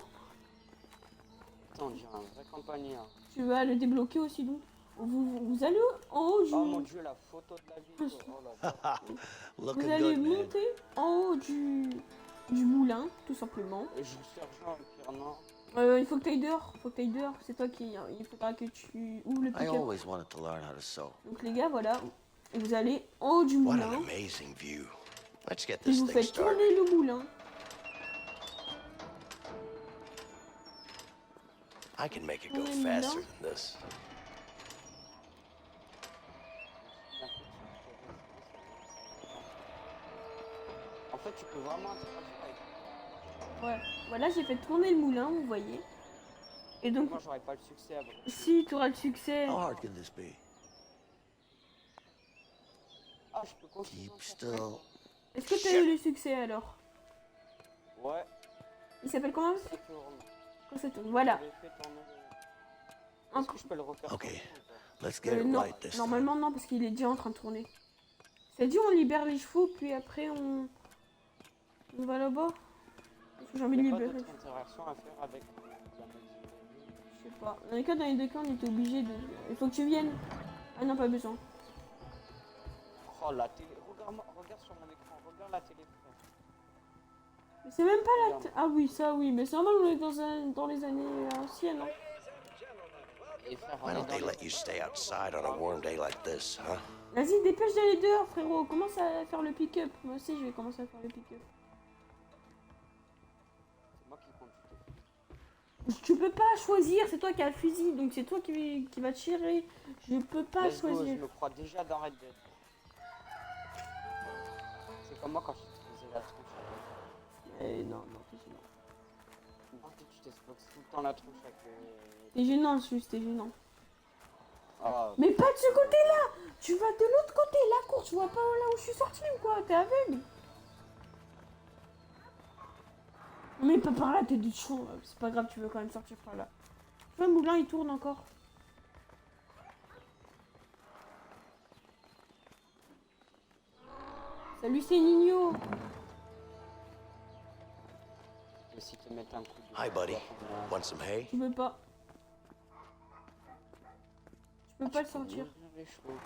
Attends, on dirait un vrai campagnard. Tu vas le débloquer aussi, donc. Vous allez en haut du... Oh mon dieu, la photo de la vieille. Oh là là. Looking Vous allez good, man. monter en haut du moulin, tout simplement. Et je suis sergent au pire nord. Il faut que t'ailles dehors, c'est toi qui... Il faudra que tu ouvres le I pick-up. always wanted to learn how to sew. Donc les gars, voilà. Et vous allez en haut du What an moulin. amazing view. Let's get Et this vous thing faites started. tourner le moulin. I can make it go Tourner le faster moulin. than this. En fait, tu peux vraiment interagir avec. Ouais. Voilà, j'ai fait tourner le moulin, vous voyez. Et donc, Moi, j'aurais pas le succès avant. si tu auras le succès... How hard can this be? Ah, je peux continuer. Keep still. Est-ce que t'as eu le succès alors? Ouais. Il s'appelle comment? Ça tourne. Quand ça tourne. Voilà. Je l'ai fait tourner. Est-ce Encore. que je peux le refaire? Okay, tourner ou pas let's get it Non, right this time. normalement non, parce qu'il est déjà en train de tourner. T'as dit on libère les chevaux, puis après on va là-bas. Parce que j'ai envie de Il y a pas libérer. d'autres interactions à faire avec Je sais pas. Dans les cas, dans les deux cas, on était obligé de. Il faut que tu viennes. Ah non, pas besoin. Oh la télé, regarde sur mon écran, regarde la télé. Mais c'est même pas la. Ah oui, ça oui, mais c'est normal, on est dans les années anciennes. Hein. Et faire Why don't they let you stay outside on a warm day like this, huh? Vas-y, dépêche d'aller dehors, frérot. Commence à faire le pick-up. Moi aussi, je vais commencer à faire le pick-up. C'est moi qui conduis. Tu peux pas choisir, c'est toi qui as le fusil, donc c'est toi qui va tirer. Je peux pas Let's go, choisir. je me crois déjà dans Red Dead. C'est comme moi quand je te faisais la tronche. Non, c'est gênant. Non, tu t'exposes tout le temps la tronche avec C'est gênant, juste, c'est gênant. Ah, Mais pas de ce côté-là. Tu vas de l'autre côté, la cour, tu vois pas là où je suis sortie ou quoi? T'es aveugle? Mais pas par là, t'es du champ. C'est pas grave, tu veux quand même sortir par là. Tu vois, Moulin, il tourne encore. Salut, c'est Nino. je vais aussi te mettre un coup de... Hi, buddy. Want some hay? Tu peux pas. Tu peux pas le sortir. Les chevaux.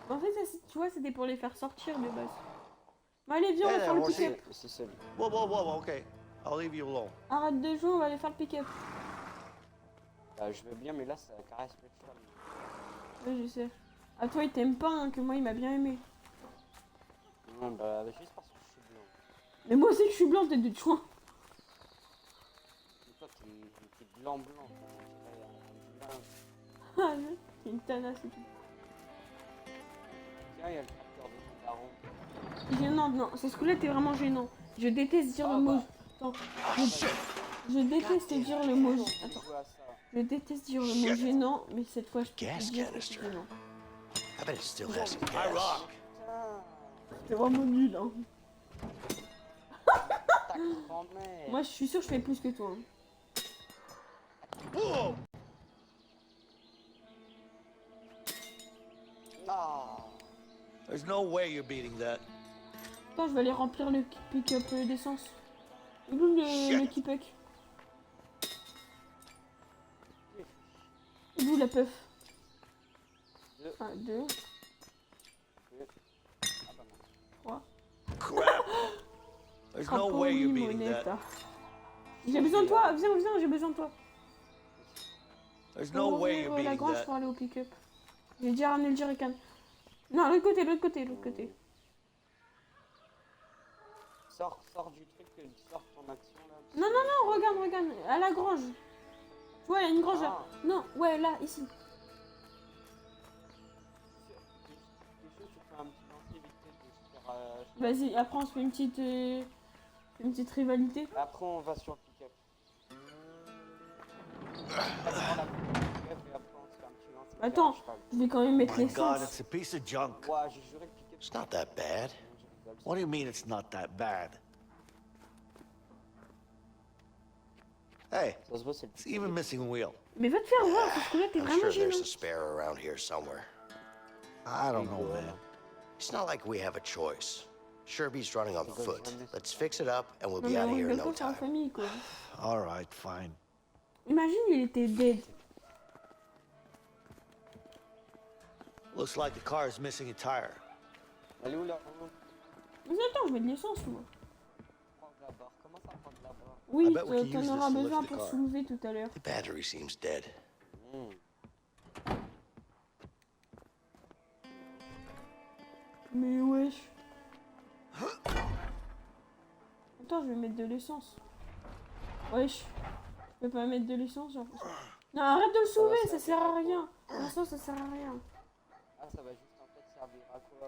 En fait, ça, tu vois, c'était pour les faire sortir de base. Bon, allez, viens, on va Hey faire there, le horsey. pick-up. C'est celui. Whoa, whoa, whoa, okay. I'll leave you alone. Arrête de jouer, on va aller faire le pick-up. Je veux bien, mais là, ça caresse le cheval. Ouais, je sais. Ah, toi, il t'aime pas, hein, que moi, il m'a bien aimé. Non, bah, juste parce que je suis blanc. Mais moi aussi, je suis blanche, t'es de chouin. Et toi, t'es blanc. Ah, c'est une tanasse et tout. Tiens, il y a le tracteur de ton daron. C'est gênant, non, c'est ce coup-là, t'es vraiment gênant. Je déteste dire le mot. Attends. Je déteste dire le mot. Attends. Je déteste dire le mot gênant, mais cette fois, je peux Gas te dire que c'est canister. gênant. I bet it still has some gas. C'est vraiment nul, hein. Ta grand-mère. Moi, je suis sûre que je fais plus que toi. Hein. Whoa! Ah. There's no way you're beating that. Attends, je vais aller remplir le pick-up d'essence. Il est où le keep-up? Il est où la puff? Deux. 1, 2, Ah bah non. 3. Crap! There's no way you're beating that. J'ai besoin de toi, viens, j'ai besoin de toi. There's no way you're la beating grange that. pour aller au pick-up. J'ai déjà ramené le jerrycan. Non, l'autre côté. Sors du truc, sors ton action là. Non, regarde, à la grange. Tu vois, il y a une grange là. Non, ouais, là, ici. Tu fais un petit lancer vite fait de faire, Vas-y, après on se fait une petite rivalité. Après on va sur le pick-up. On prend la pick-up et après on se fait un petit lancer. Attends, je vais quand même mettre My God, l'essence. it's a piece of junk. Ouais, j'ai juré que pick-up. It's not that bad. What do you mean it's not that bad? Hey, Ça se voit, c'est le it's even missing a wheel. Mais va te faire voir, parce que là t'es I'm vraiment sure gênant. there's a spare around here somewhere. I don't know, man. It's not like we have a choice. Sherby's running on foot. Let's fix it up and we'll Non, be mais out of on here in rigole no pas sur la time. famille, quoi. All right, fine. Imagine, il était dead. Looks like the car is missing a tire. Elle est où là? Mais attends, je mets de l'essence, moi. Prends de la barre. Comment ça prend de la barre? Oui, I bet we can t'en use auras this to besoin lift the pour car. soulever tout à l'heure. The battery seems dead. Mais wesh. Attends, je vais mettre de l'essence. Wesh. Je peux pas mettre de l'essence, genre. Non, arrête de le soulever, ça sert à rien. L'essence, ça sert à rien. Ah, ça va juste en fait servir à quoi?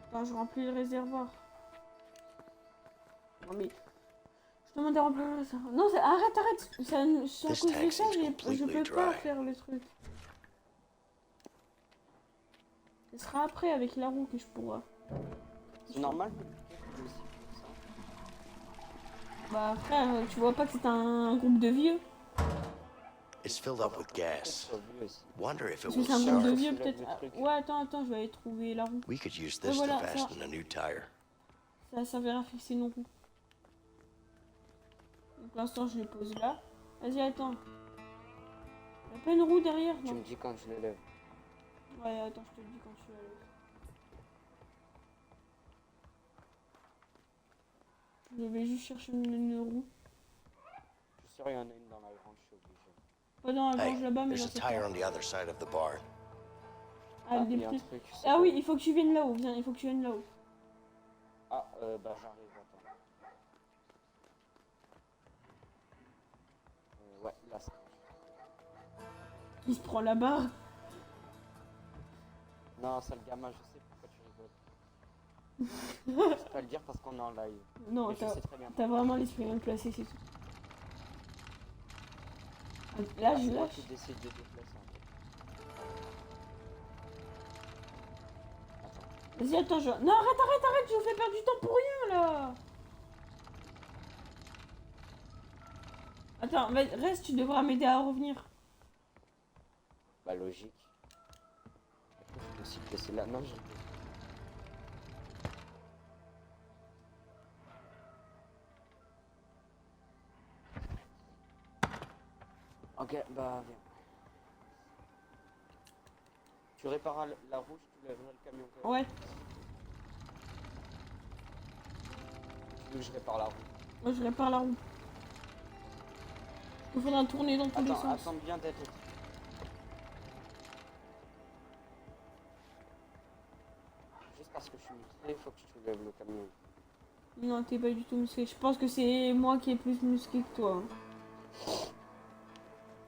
Attends, je remplis le réservoir. Non mais... Je demande de remplir le réservoir. Non, arrête. C'est à This cause de tank ça, seems je completely peux pas dry. faire le truc. Ce sera après avec la roue que je pourrai. C'est normal que le pick-up est aussi comme ça. Bah frère, tu vois pas que c'est un groupe de vieux? It's filled up with gas. Soit vu aussi. Wonder if it Parce que will c'est un groupe de start. vieux Soulève peut-être. le Ah, truc. ouais, attends, je vais aller trouver la roue. We could use Ouais, this voilà, to ça. fasten a new tire. Ça servira à fixer nos roues. Donc pour l'instant, je les pose là. Vas-y, attends. Y'a pas une roue derrière, Tu non? me dis quand je le lève. Ouais, attends, je te le dis quand tu vas aller. Je vais juste chercher une roue. Je suis sûr qu'il y en a une dans la grange, je suis obligé. Pas dans la Hey, grange là-bas, mais there's dans a cette tire on the other side of the barn. Ah, Ah, des il y a un petits- truc. Ah oui, il faut que tu viennes là-haut. Viens, il faut que tu viennes là-haut. Ah, bah j'arrive, attends. Ouais, là c'est bon. Il se prend là-bas. Non, c'est le gamin, je sais pourquoi tu rigoles. Je peux pas le dire parce qu'on est en live. Non, Mais je sais très bien. t'as vraiment l'esprit bien placé, c'est tout. Ah, là, je C'est moi lâche. qui décide de déplacer en fait. Attends. Vas-y, attends, je... Non, arrête, je vous fais perdre du temps pour rien, là. Attends, reste, tu devras m'aider à revenir. Bah logique. Après, je peux aussi te laisser là. Non, je... Ok, bah viens. Tu répareras la roue, tu lèveras le camion. quand même. Ouais, Tu veux que je répare la roue? moi je répare la roue. Il faudra tourner dans tous les Attends, sens. attends bien d'être... Juste parce que je suis musclé, il faut que tu lèves le camion. Non, t'es pas du tout musclé. Je pense que c'est moi qui est plus musclé que toi.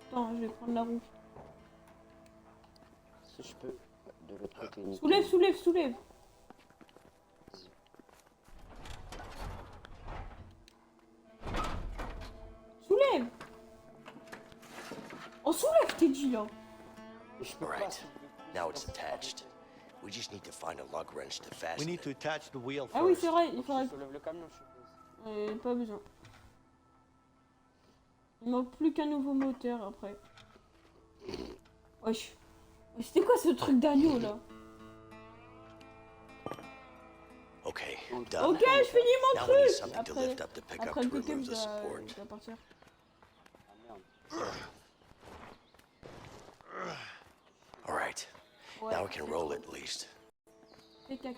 Attends, je vais prendre la roue. Si je peux, de l'autre côté. nickel. Soulève, soulève, soulève. Soulève. Oh, soulève, t'es dit là. Et je peux pas, Right. s'il te plaît, Now parce it's que c'est pas attached. We just need to find a lug wrench to We fasten need to it. attach the wheel Ah oui, first. c'est vrai, il possible. faudrait... Je soulève le camion, je suppose. Pas besoin. Il manque plus qu'un nouveau moteur après. Wesh. C'était quoi ce truc d'agneau là? Okay, Donc, done. Ok, je finis mon Now we need truc. something to Après, lift up to pick up après to le pick-up, remove je the dois support. partir. Ah merde. All right. Ouais, Now we can roll it at least. c'est caca.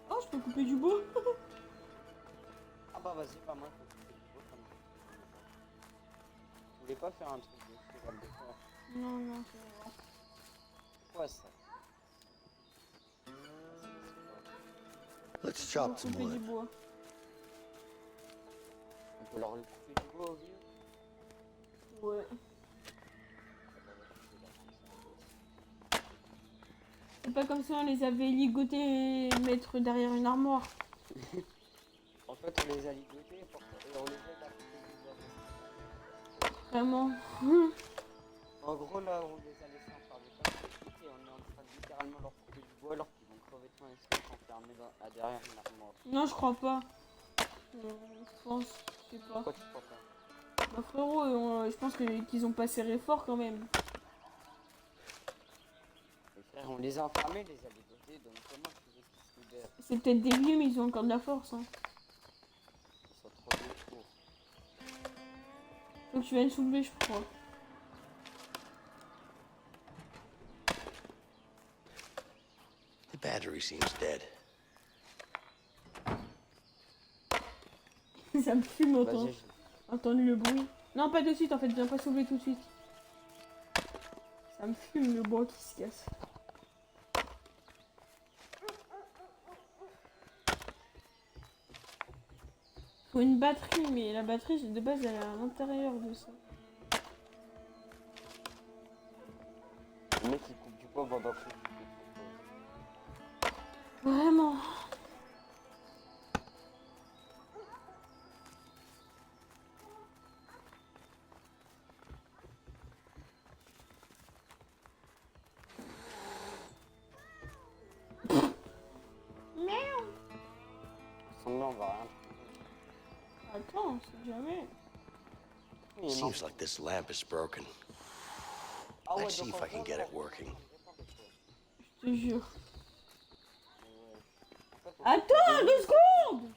Oh, je peux couper du bois. Ah bah vas-y, pas mal. Faut couper du bois, comme ça. Tu voulais pas faire un truc de cheval de fer? Non, non, c'est vrai. Quoi ça? Let's Faut chop some couper du wood. bois. On peut leur couper du bois au vieux? Ouais. C'est pas comme si on les avait ligotés et mettre derrière une armoire. En fait, on les a ligotés et on les aide à couper du bois. Vraiment. En gros, là, on les a laissés enfermer comme ça, et on est en train de littéralement leur couper du bois alors qu'ils vont crever de faim et se faire enfermer derrière une armoire. Non, je crois pas. Je pense, je sais pas. Pourquoi tu crois pas? Bah frérot, je pense qu'ils ont pas serré fort quand même. Les frères, on les a enfermés, les a ligotés, donc comment tu veux qu'ils se libèrent? C'est peut-être des vieux, mais ils ont encore de la force. Hein. Ils sont trop vieux pour. Faut que tu viennes soulever, je crois. The battery seems dead. Ça me fume Vas-y, entendre le bruit. Non, pas de suite en fait, viens pas soulever tout de suite. Ça me fume le bois qui se casse. Faut une batterie, mais la batterie de base elle est à l'intérieur de ça. le mec il coupe du bois pendant que Vraiment. Miaou. son nom on va rien. Attends, c'est jamais. il est mort. Seems like this lamp is broken. Ah ouais, Let's see donc if en I can vrai, get it working. Je te jure. En fait, on Attends, 2 secondes!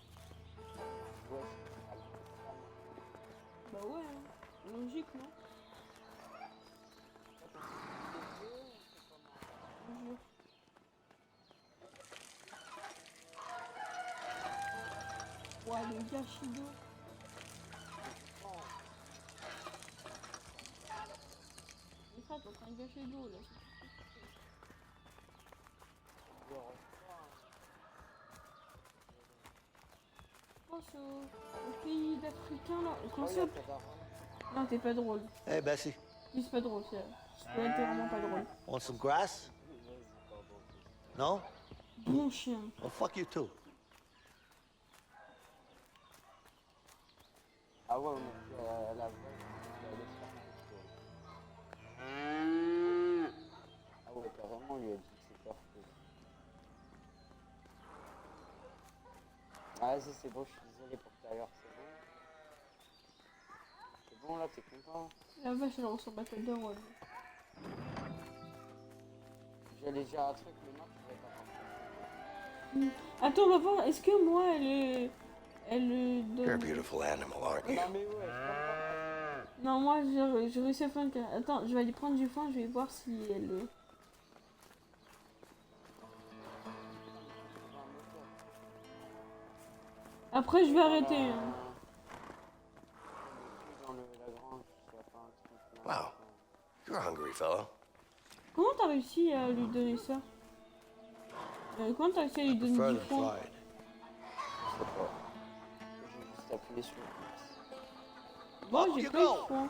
Ouais, Bah ouais, hein. Logique, non? Je te jure. Ouais, le gâchis d'eau. Les frères, t'es en train de gâcher d'eau là. Je pense au pays d'Africains là. Comment ça? Non, t'es pas drôle. Hey, Bessie, C'est pas drôle, c'est vraiment pas drôle. want some grass? No? Bon chien. Well, fuck you too. Ah ouais, on est plus à la vraie. Ah ouais, carrément, lui a dit que c'est parfait. Ah, vas-y, c'est bon, je suis désolé pour tout à l'heure, c'est bon. C'est bon, là, t'es content? La vache, elle ressemble à Battle de Rôle. J'ai déjà un truc, mais non, tu vas pas. Attends, on va voir, est-ce que moi, elle You're a donne... beautiful animal, aren't you? Non, mais ouais, je comprends. Non, moi, j'ai réussi à faire une... Attends, je vais aller prendre du foin, je vais voir si elle... Après, je vais arrêter. Hein. Dans la grange, tu vas faire un truc. Wow. You're a hungry fellow. Comment t'as réussi à lui donner ça? Comment t'as réussi à lui donner Prefer du them foin? fried. Je sais pas. J'ai juste appuyé sur le Moi, Up j'ai you pas eu de go. foin.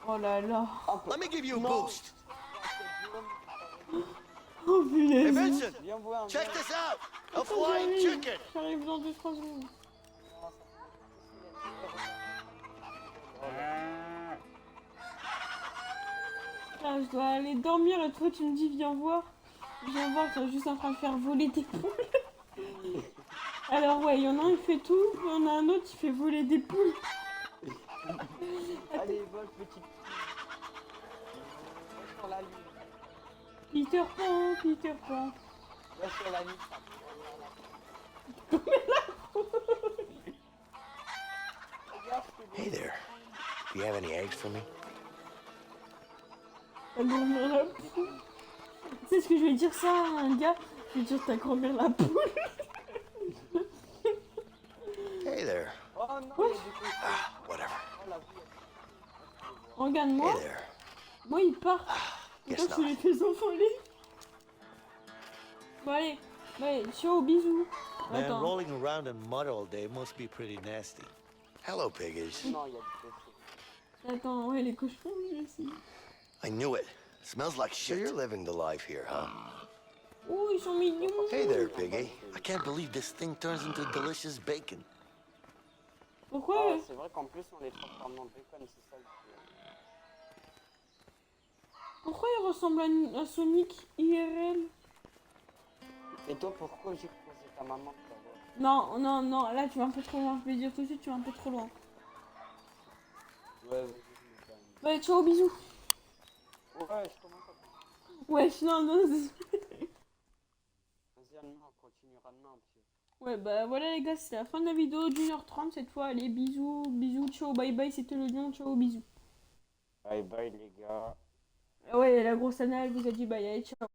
Oh là là. Let me give you a boost. Oh Hey, punaise. Vincent, Viens voir. check this out. A Attends, flying j'arrive. chicken. J'arrive dans 2-3 secondes. Là, je dois aller dormir et toi tu me dis viens voir. Viens voir, t'es juste en train de faire voler des poules. Alors ouais, il y en a un il fait tout, il y en a un autre qui fait voler des poules. Allez, vole, petite. Va sur la ligne. Peter Pan, Peter Pan. Va sur la ligne. Hey there. Do you have any eggs for me? Ta grand-mère la poule. Tu sais ce que je vais dire ça à un gars? Je vais dire ta grand-mère la poule. Hey there. Oh non, il y a des cochons. Ah, whatever. Oh la vie. Regarde-moi. Hey there. Moi il part. Et Guess toi tu not. les fais envoler. Bon allez, ouais, ciao, bisous. Man, Attends. rolling around in mud all day must be pretty nasty. Hello, piggies. Non, il y a des cochons. Attends, ouais, les cochons, je aussi. I knew it. Smells like shit. So you're living the life here, huh? Oh, ils sont mignons. Hey there, piggy. I can't believe this thing turns into delicious bacon. Pourquoi Ah, c'est vrai qu'en plus, on les transforme en bacon, c'est ça le truc. Pourquoi il ressemble à Sonic IRL? Et toi, pourquoi j'ai posé ta maman d'abord? Non, non, non, là tu vas un peu trop loin. Je vais dire tout de suite, tu vas un peu trop loin. Ouais, vas-y, je me calme. Ouais, ciao, bisous. Ouais, je commence à... Ouais, non, non. Vas-y, demain, on continuera demain, puis... Ouais, bah voilà les gars, c'est la fin de la vidéo d'1h30 cette fois. Allez, bisous, bisous, ciao, bye bye, c'était le lion, ciao, bisous. Bye bye, les gars. Ouais, la grosse Anna, elle vous a dit bye, allez, ciao.